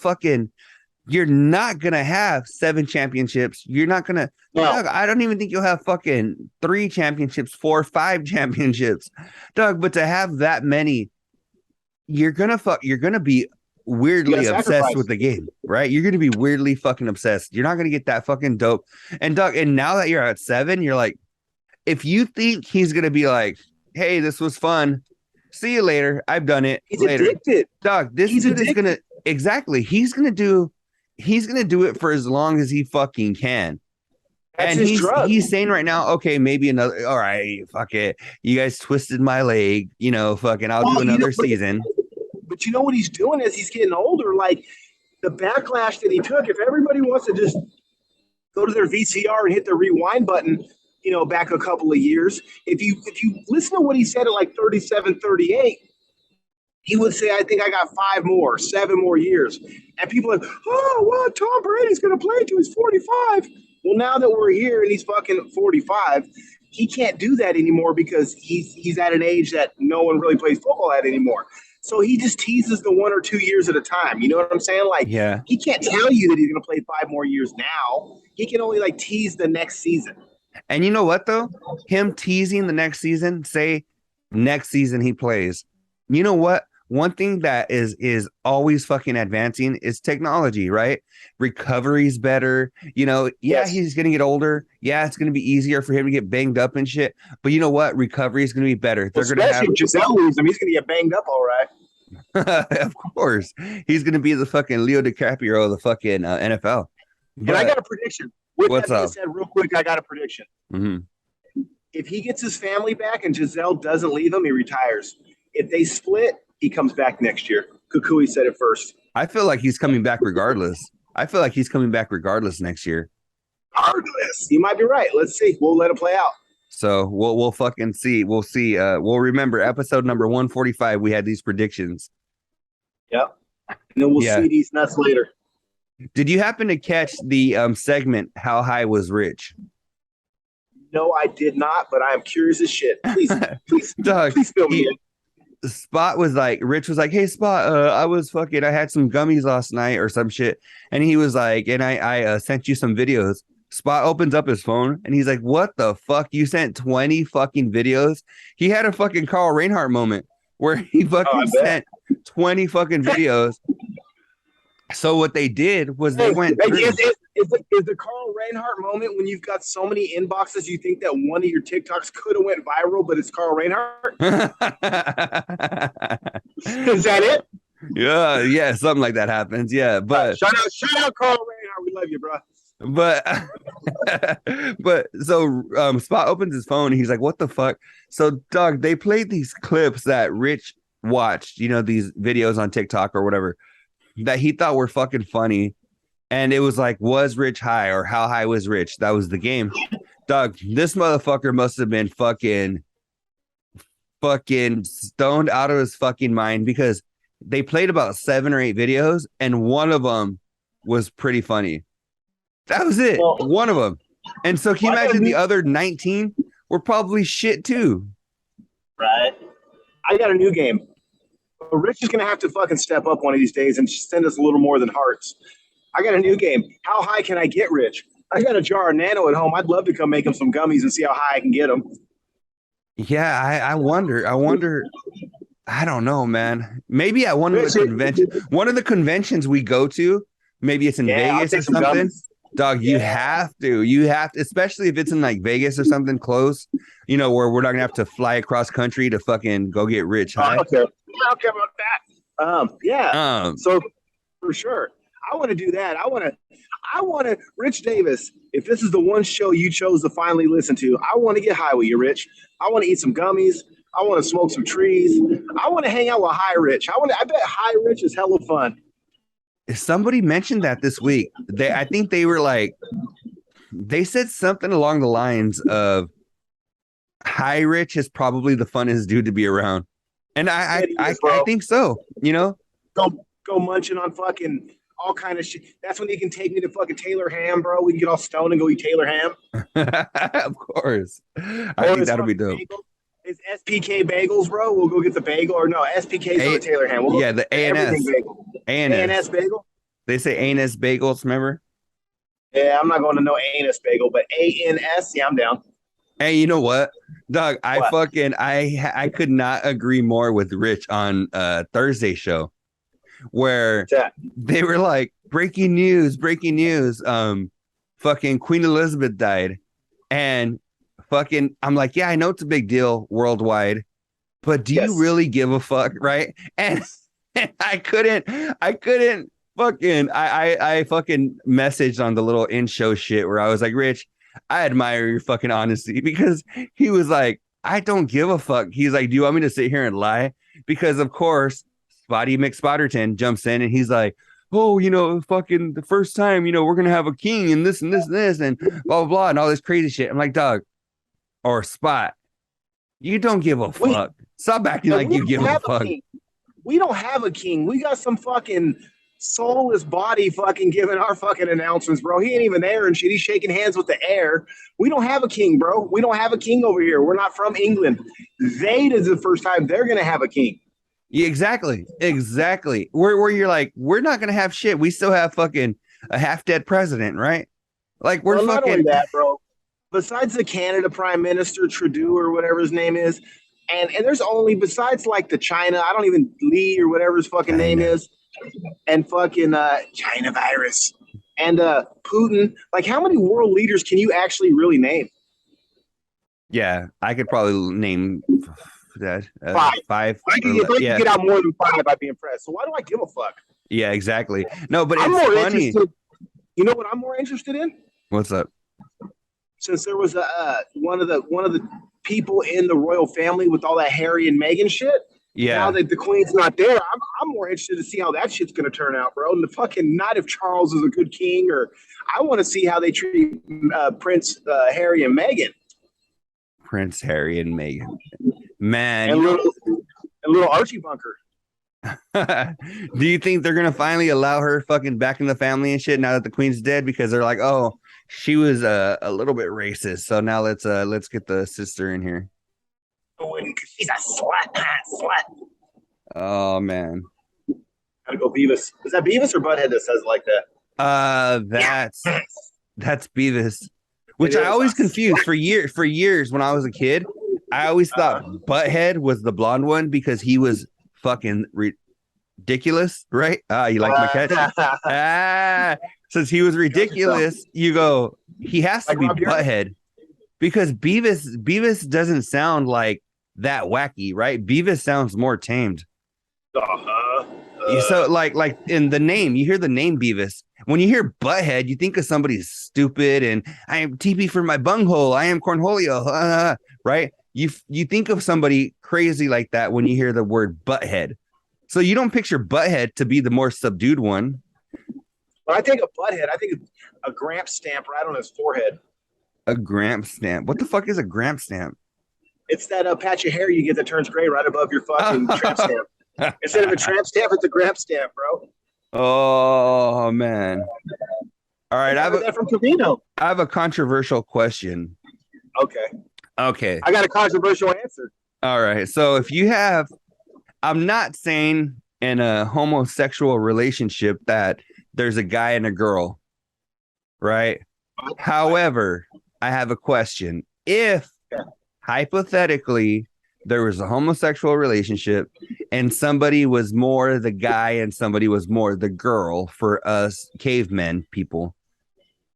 [SPEAKER 1] have 7 championships. You're not gonna. No. Doug, I don't even think you'll have fucking 3 championships, 4, 5 championships, Doug. But to have that many, you're gonna be weirdly obsessed with the game, right? You're gonna be weirdly fucking obsessed. You're not gonna get that fucking dope. And Doug, and now that you're at 7, you're like, if you think he's gonna be like, hey, this was fun. See you later. I've done it.
[SPEAKER 2] He's
[SPEAKER 1] later.
[SPEAKER 2] Addicted.
[SPEAKER 1] Doug, this dude is gonna he's gonna do it for as long as he fucking can.
[SPEAKER 2] That's
[SPEAKER 1] and
[SPEAKER 2] he's
[SPEAKER 1] saying right now, okay, maybe another. All right, fuck it. You guys twisted my leg. You know, fucking. I'll do another season.
[SPEAKER 2] But you know what he's doing as he's getting older. Like the backlash that he took. If everybody wants to just go to their VCR and hit the rewind button, you know, back a couple of years. If you listen to what he said at like 37, 38, he would say, I think I got 7 more years. And people are like, oh, well, Tom Brady's going to play till he's 45. Well, now that we're here and he's fucking 45, he can't do that anymore because he's at an age that no one really plays football at anymore. So he just teases the 1 or 2 years at a time. You know what I'm saying? Like,
[SPEAKER 1] yeah.
[SPEAKER 2] He can't tell you that he's going to play 5 more years now. He can only like tease the next season.
[SPEAKER 1] And you know what, though? Him teasing the next season, say next season he plays. You know what? One thing that is always fucking advancing is technology, right? Recovery's better. You know, yes. He's going to get older. Yeah, it's going to be easier for him to get banged up and shit. But you know what? Recovery is going to be better. They're going to have.
[SPEAKER 2] If Giselle leaves him, he's going to get banged up, all right.
[SPEAKER 1] Of course. He's going to be the fucking Leo DiCaprio of the fucking NFL.
[SPEAKER 2] But, and I got a prediction. With
[SPEAKER 1] what's
[SPEAKER 2] that being
[SPEAKER 1] up?
[SPEAKER 2] Said, real quick, I got a prediction.
[SPEAKER 1] Mm-hmm.
[SPEAKER 2] If he gets his family back and Giselle doesn't leave him, he retires. If they split, he comes back next year. Kukui said it first.
[SPEAKER 1] I feel like he's coming back regardless. Next year.
[SPEAKER 2] Regardless. You might be right. Let's see. We'll let it play out.
[SPEAKER 1] So we'll fucking see. We'll see. We'll remember episode number 145. We had these predictions.
[SPEAKER 2] Yep. And then we'll see these nuts later.
[SPEAKER 1] Did you happen to catch the segment How High Was Rich?
[SPEAKER 2] No, I did not, but I am curious as shit. Please,
[SPEAKER 1] Doug,
[SPEAKER 2] please fill me in.
[SPEAKER 1] Rich was like, hey, Spot, I had some gummies last night or some shit. And he was like, and I sent you some videos. Spot opens up his phone and he's like, what the fuck? You sent 20 fucking videos? He had a fucking Carl Reinhardt moment where he fucking 20 fucking videos. So what they did was they went through.
[SPEAKER 2] Is the Carl Reinhardt moment when you've got so many inboxes you think that one of your TikToks could have went viral, but it's Carl Reinhardt? Is that it?
[SPEAKER 1] Yeah, something like that happens. Yeah, but
[SPEAKER 2] shout out Carl Reinhardt. We love you, bro.
[SPEAKER 1] But so Spot opens his phone and he's like, what the fuck? So dog, they played these clips that Rich watched, these videos on TikTok or whatever that he thought were fucking funny. And it was like, was Rich high or how high was Rich? That was the game. Dog, this motherfucker must have been fucking stoned out of his fucking mind because they played about 7 or 8 videos and one of them was pretty funny. That was it. Well, one of them. And so can you imagine the other 19 were probably shit too?
[SPEAKER 2] Right. I got a new game. Rich is going to have to fucking step up one of these days and send us a little more than hearts. I got a new game. How high can I get Rich? I got a jar of Nano at home. I'd love to come make him some gummies and see how high I can get them.
[SPEAKER 1] Yeah, I wonder. I don't know, man. Maybe at one of the conventions we go to, maybe it's in Vegas or something. Dog, you have to, especially if it's in like Vegas or something close, where we're not gonna have to fly across country to fucking go get Rich high.
[SPEAKER 2] Okay. I don't care about that. So for sure, I want to do that. I want to, Rich Davis. If this is the one show you chose to finally listen to, I want to get high with you, Rich. I want to eat some gummies. I want to smoke some trees. I want to hang out with High Rich. I bet High Rich is hella fun.
[SPEAKER 1] Somebody mentioned that this week. I think they were like, they said something along the lines of High Rich is probably the funnest dude to be around. And I think so,
[SPEAKER 2] Go munching on fucking all kind of shit. That's when you can take me to fucking Taylor Ham, bro. We can get all stoned and go eat Taylor Ham.
[SPEAKER 1] Of course. I think that'll be dope.
[SPEAKER 2] It's SPK bagels, bro. We'll go get the bagel. Or no, SPK's on the Taylor Ham.
[SPEAKER 1] We'll the A&S.
[SPEAKER 2] A&S bagel.
[SPEAKER 1] They say A&S bagels, remember?
[SPEAKER 2] Yeah, I'm not going to no A&S bagel, but A&S, yeah, I'm down.
[SPEAKER 1] Hey, you know what? Dog, I could not agree more with Rich on Thursday show where they were like, breaking news. Fucking Queen Elizabeth died. And fucking, I'm like, yeah, I know it's a big deal worldwide, but do you really give a fuck, right? And I couldn't fucking, I fucking messaged on the little in-show shit where I was like, Rich, I admire your fucking honesty, because he was like, I don't give a fuck. He's like, do you want me to sit here and lie? Because of course, Spotty McSpotterton jumps in and he's like, oh, fucking the first time, we're going to have a king and this and this and this and blah, blah, blah, and all this crazy shit. I'm like, dog, or Spot, you don't give a fuck. Stop acting like you give a fuck.
[SPEAKER 2] We don't have a king. We got some fucking soulless body fucking giving our fucking announcements, bro. He ain't even there and shit. He's shaking hands with the air. We don't have a king, bro. We don't have a king over here. We're not from England. This is the first time they're going to have a king.
[SPEAKER 1] Yeah, exactly. Where you're like, we're not gonna have shit. We still have fucking a half dead president, right? Like we're fucking. Not only
[SPEAKER 2] that, bro. Besides the Canada Prime Minister Trudeau or whatever his name is, and there's only besides like the China, I don't even Lee or whatever his fucking name is, and fucking China virus and Putin. Like, how many world leaders can you actually really name?
[SPEAKER 1] Yeah, I could probably name. Five.
[SPEAKER 2] I can get out more than 5, I'd be impressed. So why do I give a fuck?
[SPEAKER 1] Yeah, exactly. No, but it's funny.
[SPEAKER 2] You know what I'm more interested in?
[SPEAKER 1] What's up?
[SPEAKER 2] Since there was one of the people in the royal family with all that Harry and Meghan shit.
[SPEAKER 1] Yeah.
[SPEAKER 2] Now that the Queen's not there, I'm more interested to see how that shit's gonna turn out, bro. And the fucking not if Charles is a good king, or I want to see how they treat Prince Harry and Meghan.
[SPEAKER 1] Prince Harry and Meghan. Man,
[SPEAKER 2] and little Archie Bunker.
[SPEAKER 1] Do you think they're gonna finally allow her fucking back in the family and shit now that the Queen's dead? Because they're like, oh, she was a little bit racist, so now let's get the sister in here.
[SPEAKER 2] She's a slut.
[SPEAKER 1] Oh man,
[SPEAKER 2] gotta go Beavis. Is that Beavis or Butthead that says it like that?
[SPEAKER 1] That's Beavis, which I always confused for years when I was a kid. I always thought Butthead was the blonde one because he was fucking ridiculous, right? Ah, you like my catch? Ah, since he was
[SPEAKER 2] Got yourself.
[SPEAKER 1] ridiculous, you go, he has to
[SPEAKER 2] Like
[SPEAKER 1] be
[SPEAKER 2] Rob Dyrdek?
[SPEAKER 1] butthead because Beavis doesn't sound like that wacky, right? Beavis sounds more tamed.
[SPEAKER 2] Uh-huh.
[SPEAKER 1] So like in the name, you hear the name Beavis. When you hear butthead, you think of somebody stupid and I am TP for my bunghole. I am cornholio, right? You think of somebody crazy like that when you hear the word butthead. So you don't picture butthead to be the more subdued one.
[SPEAKER 2] When I think of butthead, I think of a Gramp stamp right on his forehead.
[SPEAKER 1] A Gramp stamp. What the fuck is a Gramp stamp?
[SPEAKER 2] It's that patch of hair you get that turns gray right above your fucking tramp stamp. Instead of a tramp stamp, it's a Gramp stamp, bro.
[SPEAKER 1] Oh man. All
[SPEAKER 2] I
[SPEAKER 1] right,
[SPEAKER 2] got that from Covino.
[SPEAKER 1] I have a controversial question.
[SPEAKER 2] Okay.
[SPEAKER 1] Okay.
[SPEAKER 2] I got a controversial answer.
[SPEAKER 1] All right. So if you have, I'm not saying in a homosexual relationship that there's a guy and a girl, right? However, I have a question. If hypothetically there was a homosexual relationship and somebody was more the guy and somebody was more the girl for us cavemen people.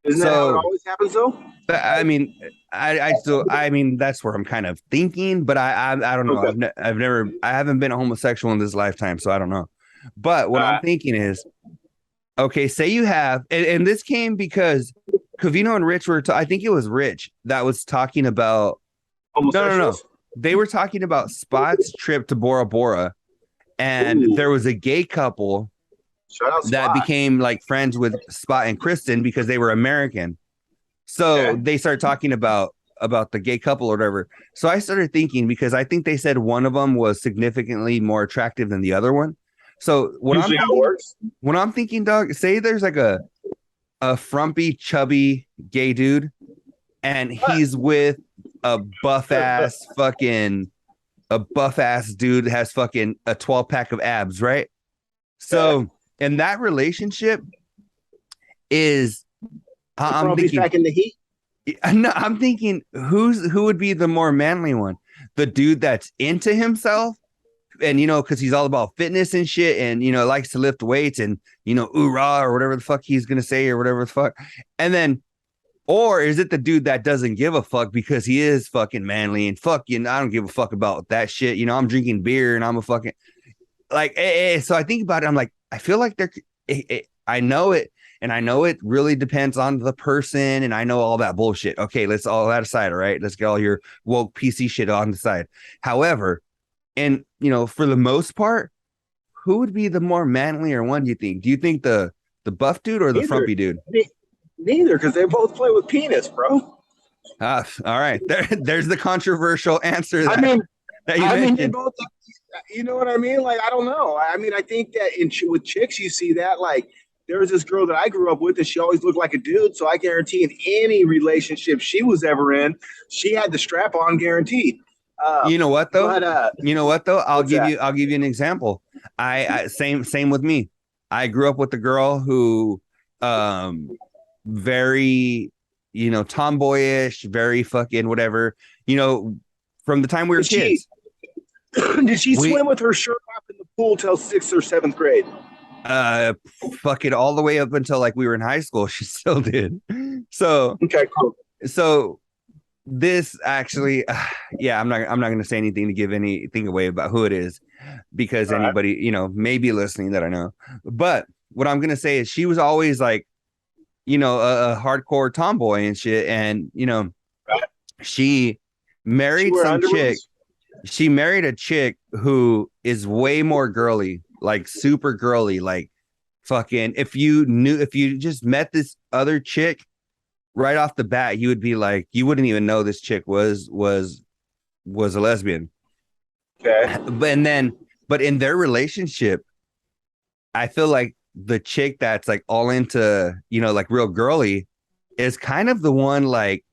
[SPEAKER 2] Isn't that how it always happens, though?
[SPEAKER 1] I mean, I mean, that's where I'm kind of thinking, but I don't know.
[SPEAKER 2] Okay.
[SPEAKER 1] I haven't been a homosexual in this lifetime, so I don't know. But what I'm thinking is, okay, say you have, and this came because Covino and Rich I think it was Rich that was talking about, no. They were talking about Spot's trip to Bora Bora, and
[SPEAKER 2] Ooh.
[SPEAKER 1] there was a gay couple
[SPEAKER 2] Shout out
[SPEAKER 1] that
[SPEAKER 2] Spot.
[SPEAKER 1] became like friends with Spot and Kristen because they were American. So they started talking about the gay couple or whatever. So I started thinking because I think they said one of them was significantly more attractive than the other one. So
[SPEAKER 2] Usually how it works.
[SPEAKER 1] when I'm thinking, dog, say there's like a frumpy, chubby gay dude, and he's with a buff ass dude that has fucking a 12 pack of abs, right? So and that relationship is I'm thinking
[SPEAKER 2] back in the heat.
[SPEAKER 1] No, I'm thinking who would be the more manly one? The dude that's into himself and because he's all about fitness and shit and likes to lift weights and oorah or whatever the fuck he's gonna say or whatever the fuck. And then or is it the dude that doesn't give a fuck because he is fucking manly and fuck I don't give a fuck about that shit. I'm drinking beer and I'm a fucking like so I think about it, I'm like, I feel like I know it. And I know it really depends on the person, and I know all that bullshit. Okay, let's all that aside. All right, let's get all your woke PC shit on the side. However, and for the most part, who would be the more manlier one? Do you think? Do you think the buff dude or the frumpy dude?
[SPEAKER 2] Neither, because they both play with penis, bro.
[SPEAKER 1] All right. There's the controversial answer. That,
[SPEAKER 2] I mean, they both. You know what I mean? Like, I don't know. I mean, I think that with chicks, you see that like. There was this girl that I grew up with, and she always looked like a dude. So I guarantee in any relationship she was ever in, she had the strap on guaranteed.
[SPEAKER 1] You know what though? I'll give you an example. I same with me. I grew up with a girl who very tomboyish, very fucking whatever. From the time we were kids.
[SPEAKER 2] Did she swim with her shirt off in the pool till 6th or 7th grade?
[SPEAKER 1] Fuck it, all the way up until like we were in high school. She still did. So
[SPEAKER 2] okay, cool.
[SPEAKER 1] So this actually, I'm not gonna say anything to give anything away about who it is because all anybody may be listening that I know. But what I'm gonna say is she was always like a hardcore tomboy and shit, and she married some chick. She married a chick who is way more girly, like super girly, like fucking if you just met this other chick right off the bat, you would be like, you wouldn't even know this chick was a lesbian.
[SPEAKER 2] Okay.
[SPEAKER 1] But in their relationship, I feel like the chick that's like all into, like real girly is kind of the one like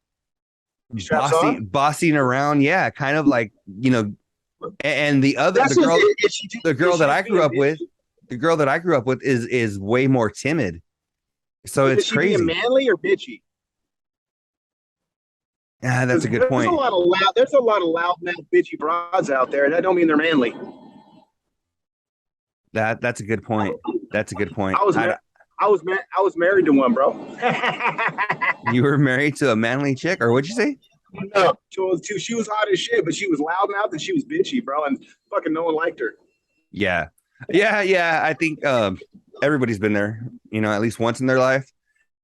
[SPEAKER 1] bossing around. Yeah. Kind of like, and the girl that I grew up with is way more timid. So it's crazy.
[SPEAKER 2] Is she manly or bitchy?
[SPEAKER 1] Yeah, that's a good point.
[SPEAKER 2] There's a lot of loud mouth bitchy broads out there. That don't mean they're manly.
[SPEAKER 1] That's a good point. That's a good point.
[SPEAKER 2] I was mar- I was married to one, bro.
[SPEAKER 1] You were married to a manly chick, or what'd you say?
[SPEAKER 2] No, she was hot as shit, but she was loud mouth and she was bitchy, bro, and fucking no one liked her.
[SPEAKER 1] Yeah. Yeah. I think everybody's been there, at least once in their life,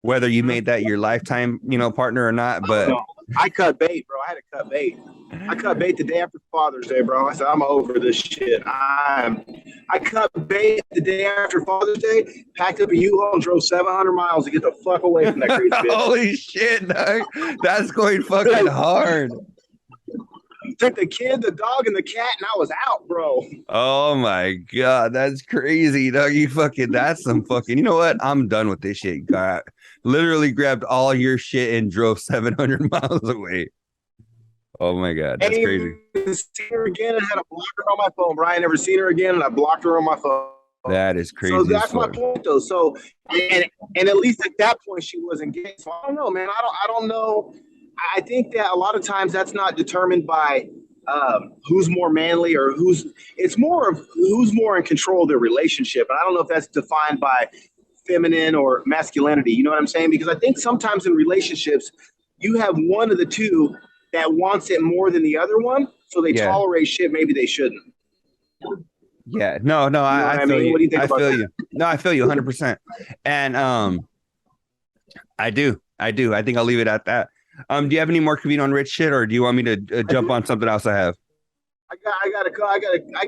[SPEAKER 1] whether you made that your lifetime, partner or not.
[SPEAKER 2] Oh
[SPEAKER 1] But
[SPEAKER 2] no, I cut bait, bro. I had to cut bait. I cut bait the day after Father's Day, bro. I said I'm over this shit. I cut bait the day after Father's Day, packed up a U-Haul and drove 700 miles to get the fuck away from that crazy bitch.
[SPEAKER 1] holy shit, dog. That's going fucking hard.
[SPEAKER 2] Took the kid, the dog, and the cat, and I was out, bro.
[SPEAKER 1] Oh my god, that's crazy, dog. That's some fucking. You know what? I'm done with this shit. God, literally grabbed all your shit and drove 700 miles away. Oh my god, that's crazy.
[SPEAKER 2] Seen her again and had a blocker on my phone, Brian. Never seen her again, and I blocked her on my phone.
[SPEAKER 1] That is crazy.
[SPEAKER 2] So that's my point, though. So, and at least at that point, she wasn't gay. So I don't know, man. I don't know. I think that a lot of times that's not determined by who's more manly or who's. It's more of who's more in control of their relationship. And I don't know if that's defined by feminine or masculinity. You know what I'm saying? Because I think sometimes in relationships, you have one of the two that wants it more than the other one, so they tolerate shit maybe they shouldn't.
[SPEAKER 1] Yeah, no, I feel you. What do you think about that? No, I feel you 100%. And I do. I think I'll leave it at that. Do you have any more Kavino on rich shit, or do you want me to jump on something else I have?
[SPEAKER 2] I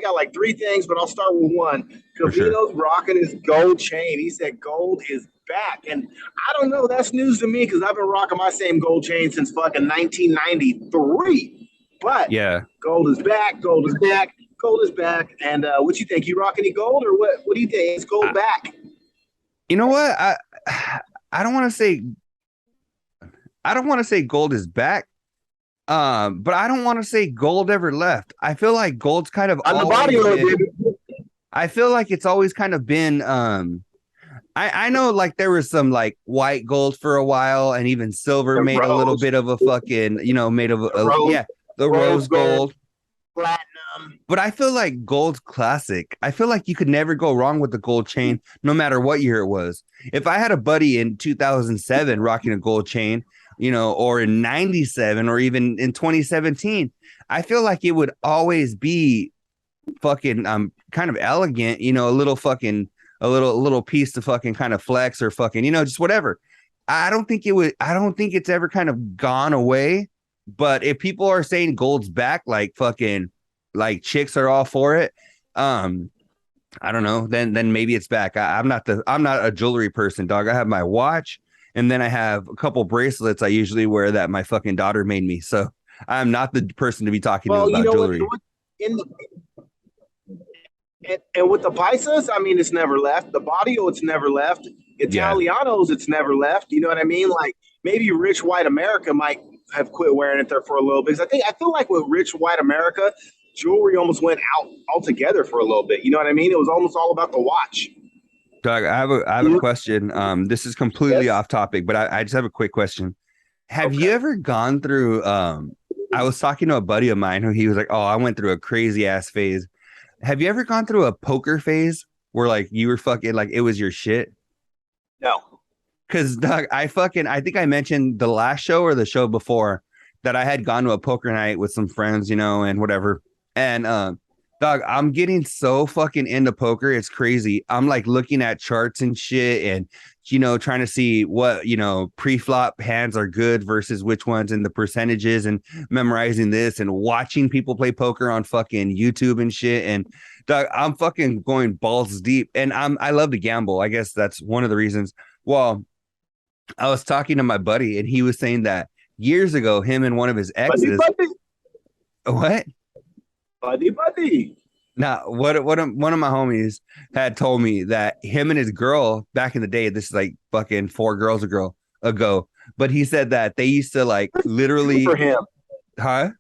[SPEAKER 2] got like three things, but I'll start with one. Kavino's rocking his gold chain. He said gold is back, and I don't know. That's news to me because I've been rocking my same gold chain since fucking 1993. But yeah, gold is back. Gold is back. Gold is back. And what you think? You rock any gold, or what? What do you think? Is gold back?
[SPEAKER 1] You know what? I don't want to say. I don't want to say gold is back. But I don't want to say gold ever left. I feel like gold's kind of on the body. I feel like it's always kind of been. I know like there was some like white gold for a while, and even silver made a little bit of a fucking made of the rose gold, platinum. But I feel like gold's classic. I feel like you could never go wrong with the gold chain, no matter what year it was. If I had a buddy in 2007 rocking a gold chain, or in 97 or even in 2017, I feel like it would always be fucking kind of elegant, a little piece to fucking kind of flex or fucking, just whatever. I don't think it's ever kind of gone away. But if people are saying gold's back, like fucking like chicks are all for it, I don't know, then maybe it's back. I'm not a jewelry person, dog. I have my watch. And then I have a couple bracelets I usually wear that my fucking daughter made me. So I'm not the person to be talking to about jewelry.
[SPEAKER 2] And with the Pisces, I mean, it's never left. The Badio, it's never left. Italianos, it's never left. You know what I mean? Like maybe rich white America might have quit wearing it there for a little bit. Because I feel like with rich white America, jewelry almost went out altogether for a little bit. You know what I mean? It was almost all about the watch.
[SPEAKER 1] Doug, I have a question. This is completely off topic, but I just have a quick question. Have you ever gone through I was talking to a buddy of mine who he was like, "Oh, I went through a crazy ass phase." Have you ever gone through a poker phase where like you were fucking like it was your shit?
[SPEAKER 2] No.
[SPEAKER 1] Cause Doug, I think I mentioned the last show or the show before that I had gone to a poker night with some friends, and whatever. And dog, I'm getting so fucking into poker. It's crazy. I'm like looking at charts and shit and, trying to see what, pre-flop hands are good versus which ones and the percentages and memorizing this and watching people play poker on fucking YouTube and shit. And dog, I'm fucking going balls deep and I love to gamble. I guess that's one of the reasons. Well, I was talking to my buddy and he was saying that years ago, him and one of his exes. What?
[SPEAKER 2] Buddy.
[SPEAKER 1] Now, one of my homies had told me that him and his girl back in the day, this is like fucking 4 girls ago, but he said that they used to like literally
[SPEAKER 2] good for him.
[SPEAKER 1] Huh?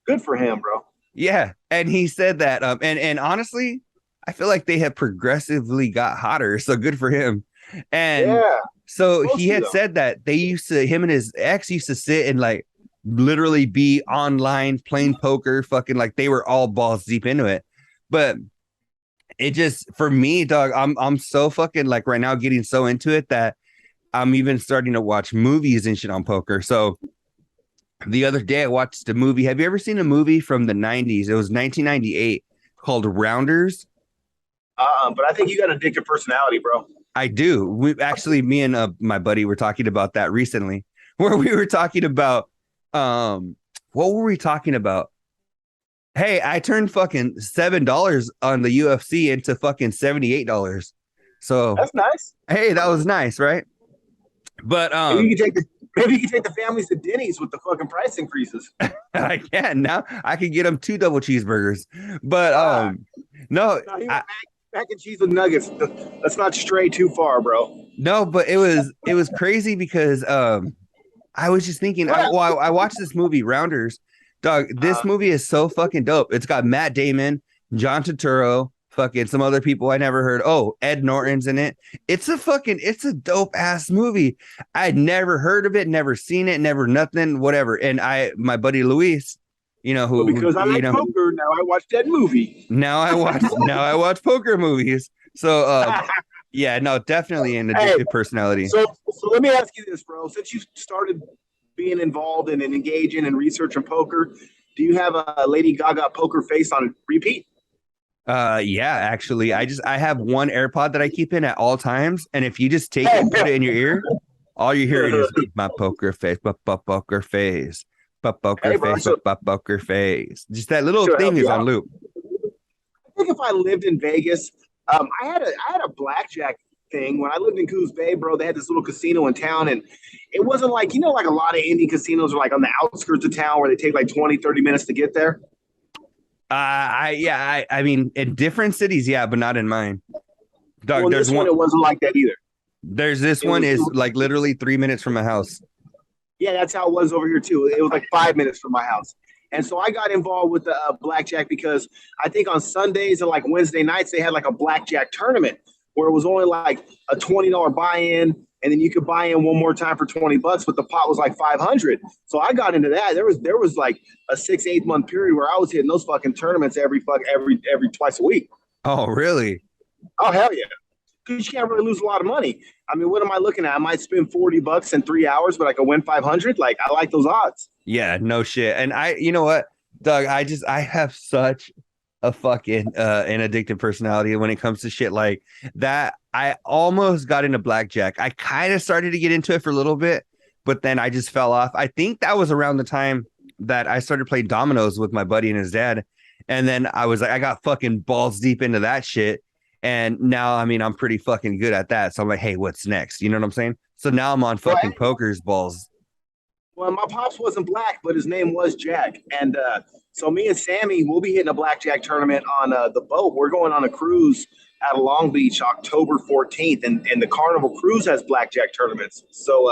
[SPEAKER 2] Good for him, bro.
[SPEAKER 1] Yeah. And he said that and honestly, I feel like they have progressively got hotter, so good for him. And so he had said that him and his ex used to sit and like literally be online playing poker, fucking like they were all balls deep into it. But it just for me, dog, I'm so fucking like right now getting so into it that I'm even starting to watch movies and shit on poker. So the other day I watched a movie. Have you ever seen a movie from the 90s? It was 1998 called Rounders.
[SPEAKER 2] But I think you got an addictive personality, bro.
[SPEAKER 1] I do. We actually, me and my buddy were talking about that recently, where we were talking about what were we talking about? Hey, I turned fucking $7 on the UFC into fucking $78. So
[SPEAKER 2] That's nice.
[SPEAKER 1] hey, that was nice, right? But
[SPEAKER 2] Maybe you can take the maybe you can take the families to Denny's with the fucking price increases.
[SPEAKER 1] I can now. I can get them 2 double cheeseburgers. But no,
[SPEAKER 2] No, he went mac and cheese with nuggets. Let's not stray too far, bro.
[SPEAKER 1] no, but it was crazy because I was just thinking. I watched this movie Rounders. Dog, this movie is so fucking dope. It's got Matt Damon, John Turturro, fucking some other people I never heard. Oh, Ed Norton's in it. It's a dope ass movie. I'd never heard of it, never seen it, never nothing, whatever. And my buddy Luis,
[SPEAKER 2] But because I like poker, now I watch that movie.
[SPEAKER 1] now I watch poker movies. So yeah, no, definitely an addictive personality.
[SPEAKER 2] So let me ask you this, bro. Since you started being involved and engaging and researching poker, do you have a Lady Gaga poker face on repeat?
[SPEAKER 1] Yeah, actually, I have one AirPod that I keep in at all times, and if you just take it and put it in your ear, all you hear is my poker face, poker face, poker face, poker face. Just that little thing is on loop.
[SPEAKER 2] I think if I lived in Vegas, I had a blackjack thing when I lived in Coos Bay, bro. They had this little casino in town, and it wasn't like like a lot of Indian casinos are like on the outskirts of town where they take like 20, 30 minutes to get there.
[SPEAKER 1] I mean, in different cities, yeah, but not in mine. Dog,
[SPEAKER 2] well,
[SPEAKER 1] there's one.
[SPEAKER 2] It wasn't like that either.
[SPEAKER 1] There's this one is like literally 3 minutes from my house.
[SPEAKER 2] Yeah, that's how it was over here too. It was like 5 minutes from my house. And so I got involved with the blackjack because I think on Sundays and like Wednesday nights, they had like a blackjack tournament where it was only like a $20 buy-in. And then you could buy in one more time for $20, but the pot was like 500. So I got into that. There was like a 6-8 month period where I was hitting those fucking tournaments every twice a week.
[SPEAKER 1] Oh, really?
[SPEAKER 2] Oh, hell yeah. Because you can't really lose a lot of money. I mean, what am I looking at? I might spend $40 in 3 hours, but I could win 500. Like, I like those odds.
[SPEAKER 1] Yeah, no shit. And you know what, Doug, I have such a fucking an addictive personality when it comes to shit like that. I almost got into blackjack. I kind of started to get into it for a little bit, but then I just fell off. I think that was around the time that I started playing dominoes with my buddy and his dad. And then I was like, I got fucking balls deep into that shit. And now, I mean, I'm pretty fucking good at that. So I'm like, hey, what's next? You know what I'm saying? So now I'm on fucking poker's balls.
[SPEAKER 2] Well, my pops wasn't black, but his name was Jack. And so me and Sammy, we'll be hitting a blackjack tournament on the boat. We're going on a cruise out of Long Beach October 14th. And the Carnival Cruise has blackjack tournaments. So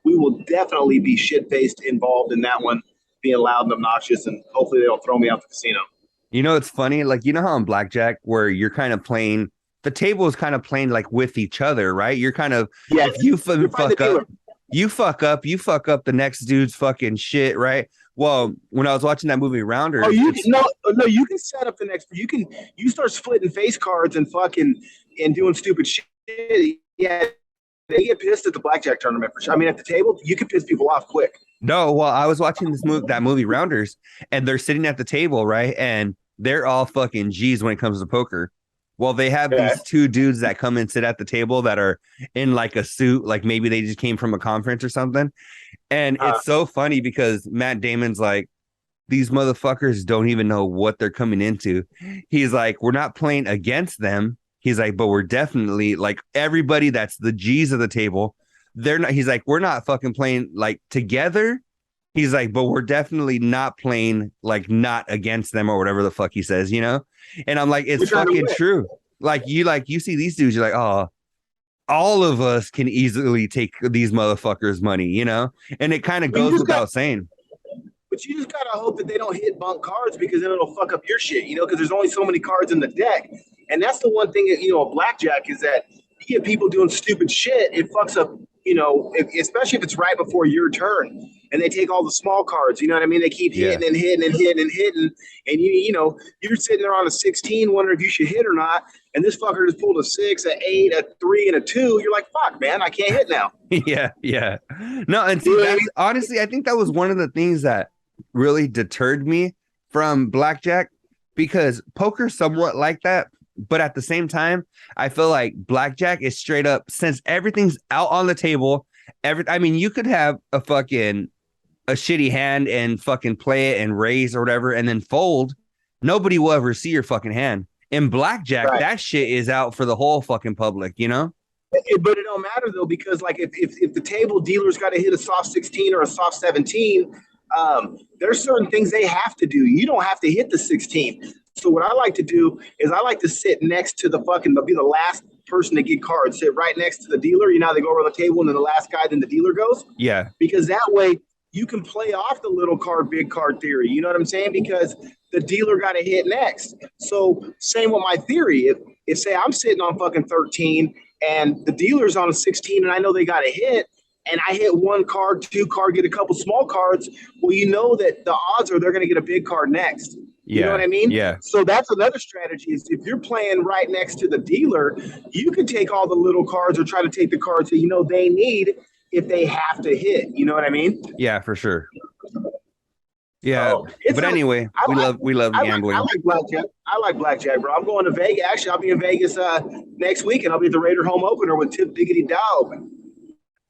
[SPEAKER 2] we will definitely be shit-faced involved in that one, being loud and obnoxious. And hopefully they don't throw me out the casino.
[SPEAKER 1] You know, it's funny. Like, you know how in blackjack where you're kind of playing, the table is kind of playing like with each other, right? You're kind of, if you fuck up the next dude's fucking shit, right? Well, when I was watching that movie Rounders,
[SPEAKER 2] you can set up the next. You start splitting face cards and fucking and doing stupid shit. Yeah, they get pissed at the blackjack tournament for sure. I mean, at the table, you can piss people off quick.
[SPEAKER 1] No, well, I was watching that movie Rounders, and they're sitting at the table, right? And they're all fucking G's when it comes to poker. Well, they have these two dudes that come and sit at the table that are in like a suit, like maybe they just came from a conference or something. And it's so funny because Matt Damon's like, these motherfuckers don't even know what they're coming into. He's like, we're not playing against them. He's like, but we're definitely like everybody that's the G's of the table. They're not, he's like, we're not fucking playing like together. He's like, but we're definitely not playing like not against them or whatever the fuck he says, you know? And I'm like, it's fucking true. Like you see these dudes, you're like, oh, all of us can easily take these motherfuckers' money, you know? And it kind of goes without saying.
[SPEAKER 2] But you just gotta hope that they don't hit bunk cards because then it'll fuck up your shit, you know, because there's only so many cards in the deck. And that's the one thing that, you know, blackjack is that you get people doing stupid shit, it fucks up, you know, especially if it's right before your turn. and they take all the small cards. You know what I mean? They keep
[SPEAKER 1] Yeah.
[SPEAKER 2] hitting and hitting and hitting and hitting, and you're sitting there on a 16, wondering if you should hit or not. And this fucker just pulled a 6, a 8, a 3, and a 2. You're like, fuck, man, I can't hit now.
[SPEAKER 1] Yeah. No, and see, that's honestly, I think that was one of the things that really deterred me from blackjack, because poker's somewhat like that. But at the same time, I feel like blackjack is straight up, since everything's out on the table. I mean, you could have a shitty hand and fucking play it and raise or whatever, and then fold. Nobody will ever see your fucking hand. In blackjack, right, that shit is out for the whole fucking public, you know?
[SPEAKER 2] But it don't matter though, because like if the table dealer's got to hit a soft 16 or a soft 17, there's certain things they have to do. You don't have to hit the 16. So what I like to do is I like to sit next to be the last person to get cards, sit right next to the dealer. You know how they go around the table and then the last guy, then the dealer goes?
[SPEAKER 1] Yeah.
[SPEAKER 2] Because that way you can play off the little card, big card theory. You know what I'm saying? Because the dealer got to hit next. So same with my theory. If say I'm sitting on fucking 13 and the dealer's on a 16 and I know they got to hit, and I hit one card, two card, get a couple small cards, well, you know that the odds are they're going to get a big card next. You know what I mean?
[SPEAKER 1] Yeah.
[SPEAKER 2] So that's another strategy, is if you're playing right next to the dealer, you can take all the little cards or try to take the cards that you know they need if they have to hit. You know what I mean?
[SPEAKER 1] Yeah, for sure. Yeah. But anyway, we love gambling.
[SPEAKER 2] I like blackjack. I like blackjack, bro. I'm going to Vegas. Actually, I'll be in Vegas next week, and I'll be at the Raider home opener with Tip Diggity Dow.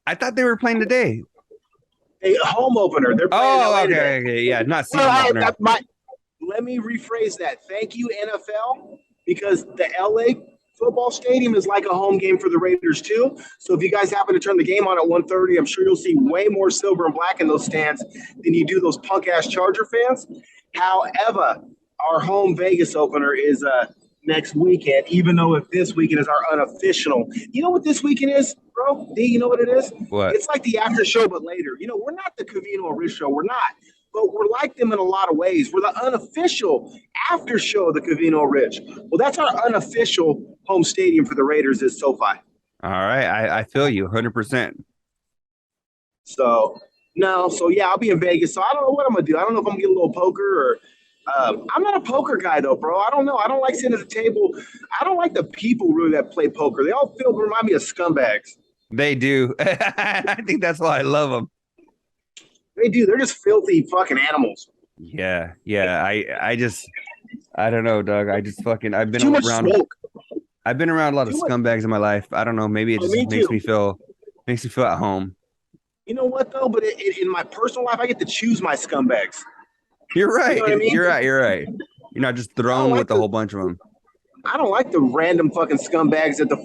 [SPEAKER 2] I
[SPEAKER 1] thought they were playing today.
[SPEAKER 2] A home opener. They're playing
[SPEAKER 1] okay. Yeah, not season opener.
[SPEAKER 2] Let me rephrase that. Thank you, NFL, because the LA football stadium is like a home game for the Raiders too. So if you guys happen to turn the game on at 1:30, I'm sure you'll see way more silver and black in those stands than you do those punk-ass Charger fans. However, our home Vegas opener is next weekend, even though if this weekend is our unofficial. You know what this weekend is, bro? D, you know what it is?
[SPEAKER 1] What?
[SPEAKER 2] It's like the after show, but later. You know, we're not the Covino and Rich show. We're not. But we're like them in a lot of ways. We're the unofficial after show of the Covino Rich. Well, that's our unofficial home stadium for the Raiders is SoFi.
[SPEAKER 1] All right. I feel you 100%.
[SPEAKER 2] So yeah, I'll be in Vegas. So I don't know what I'm going to do. I don't know if I'm going to get a little poker or I'm not a poker guy though, bro. I don't know. I don't like sitting at the table. I don't like the people really that play poker. They all remind me of scumbags. They
[SPEAKER 1] do. I think that's why I love them.
[SPEAKER 2] They do. They're just filthy fucking animals.
[SPEAKER 1] Yeah. I don't know, Doug. I've been
[SPEAKER 2] too much
[SPEAKER 1] around.
[SPEAKER 2] Smoke.
[SPEAKER 1] I've been around a lot of scumbags in my life. I don't know. Maybe it just makes me feel at home.
[SPEAKER 2] You know what though? But in my personal life, I get to choose my scumbags.
[SPEAKER 1] You're right.
[SPEAKER 2] You know what I mean?
[SPEAKER 1] You're right. You're not just thrown with a whole bunch of them.
[SPEAKER 2] I don't like the random fucking scumbags at the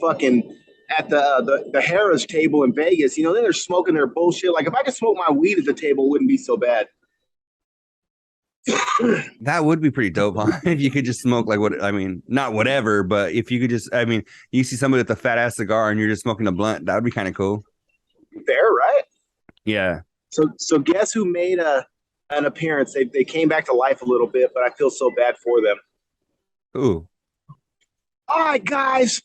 [SPEAKER 2] Harrah's table in Vegas. You know, then they're smoking their bullshit. Like if I could smoke my weed at the table, it wouldn't be so bad.
[SPEAKER 1] That would be pretty dope, huh? If you could just smoke not whatever, but if you could just, you see somebody with a fat ass cigar and you're just smoking a blunt, that would be kind of cool.
[SPEAKER 2] Fair, right?
[SPEAKER 1] Yeah.
[SPEAKER 2] So guess who made an appearance? They came back to life a little bit, but I feel so bad for them.
[SPEAKER 1] Ooh.
[SPEAKER 2] All right, guys.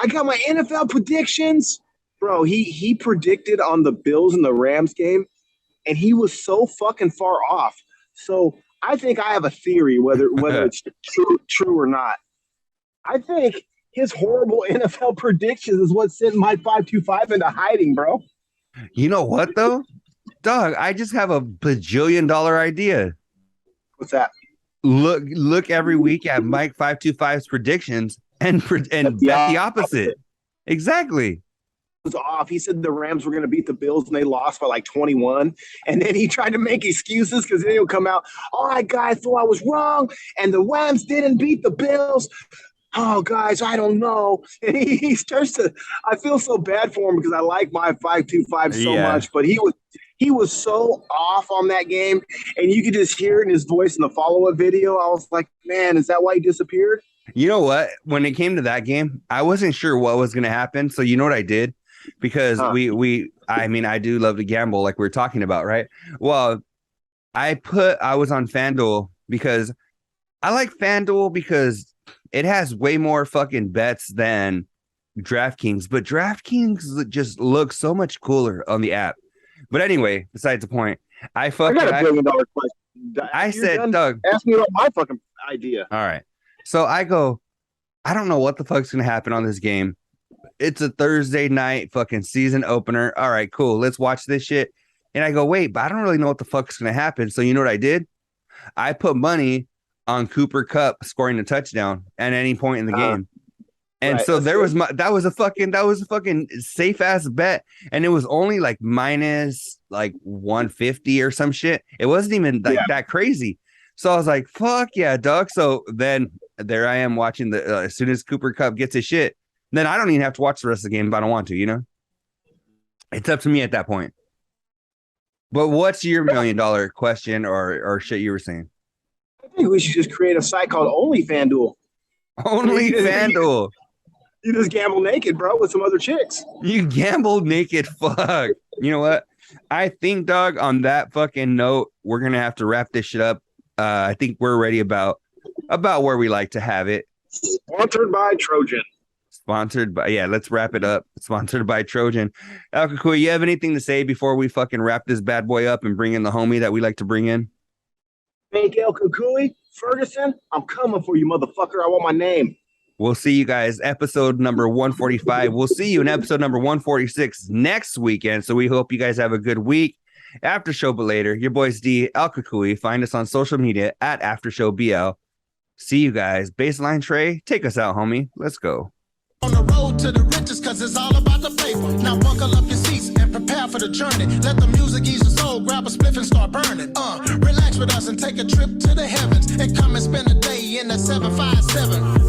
[SPEAKER 2] I got my NFL predictions. Bro, he predicted on the Bills and the Rams game, and he was so fucking far off. So I think I have a theory, whether it's true or not. I think his horrible NFL predictions is what sent my 525 into hiding, bro.
[SPEAKER 1] You know what, though? Dog, I just have a bajillion-dollar idea.
[SPEAKER 2] What's that?
[SPEAKER 1] Look every week at Mike 525's predictions and bet the opposite. Exactly.
[SPEAKER 2] Was off. He said the Rams were going to beat the Bills and they lost by like 21. And then he tried to make excuses because then he'll come out, all right, guys, so I was wrong and the Rams didn't beat the Bills. Oh, guys, I don't know. And he starts to – I feel so bad for him because I like my 525 so much, but he was so off on that game, and you could just hear it in his voice in the follow-up video. I was like, man, is that why he disappeared?
[SPEAKER 1] You know what? When it came to that game, I wasn't sure what was going to happen. So you know what I did? Because I do love to gamble like we were talking about, right? Well, I was on FanDuel because I like FanDuel because it has way more fucking bets than DraftKings, but DraftKings just looks so much cooler on the app. But anyway, besides the point, I
[SPEAKER 2] I got
[SPEAKER 1] fucking
[SPEAKER 2] a $1 billion question.
[SPEAKER 1] I
[SPEAKER 2] After you're
[SPEAKER 1] said,
[SPEAKER 2] done,
[SPEAKER 1] Doug.
[SPEAKER 2] ask me about my fucking idea.
[SPEAKER 1] All right. So I go, I don't know what the fuck's gonna happen on this game. It's a Thursday night fucking season opener. All right, cool. Let's watch this shit. And I go, wait, but I don't really know what the fuck's gonna happen. So you know what I did? I put money on Cooper Cup scoring a touchdown at any point in the game. And
[SPEAKER 2] Right,
[SPEAKER 1] so there was
[SPEAKER 2] good.
[SPEAKER 1] that was a fucking safe ass bet. And it was only like minus like 150 or some shit. It wasn't even like that crazy. So I was like, fuck yeah, dog. So then there I am watching the as soon as Cooper Cup gets his shit, then I don't even have to watch the rest of the game if I don't want to, you know? It's up to me at that point. But what's your $1 million question or shit you were saying?
[SPEAKER 2] I think we should just create a site called Only FanDuel.
[SPEAKER 1] Only FanDuel.
[SPEAKER 2] You just gamble naked, bro, with some other chicks.
[SPEAKER 1] You gamble naked. Fuck. You know what? I think, dog, on that fucking note, we're gonna have to wrap this shit up. I think we're ready about where we like to have it.
[SPEAKER 2] Sponsored by Trojan.
[SPEAKER 1] Sponsored by, yeah, let's wrap it up. Sponsored by Trojan. Alcacui, you have anything to say before we fucking wrap this bad boy up and bring in the homie that we like to bring in?
[SPEAKER 2] Fake El Kukui, Ferguson, I'm coming for you, motherfucker. I want my name.
[SPEAKER 1] We'll see you guys episode number 145. We'll see you in episode number 146 next weekend. So we hope you guys have a good week. After show, but later, your boys D, Alcacui. Find us on social media at AfterShowBL. See you guys. Baseline Trey, take us out, homie. Let's go.
[SPEAKER 3] On the road to the riches, cause it's all about the paper. Now buckle up your seats and prepare for the journey. Let the music ease your soul, grab a spliff and start burning. Relax with us and take a trip to the heavens. And come and spend a day in the 757.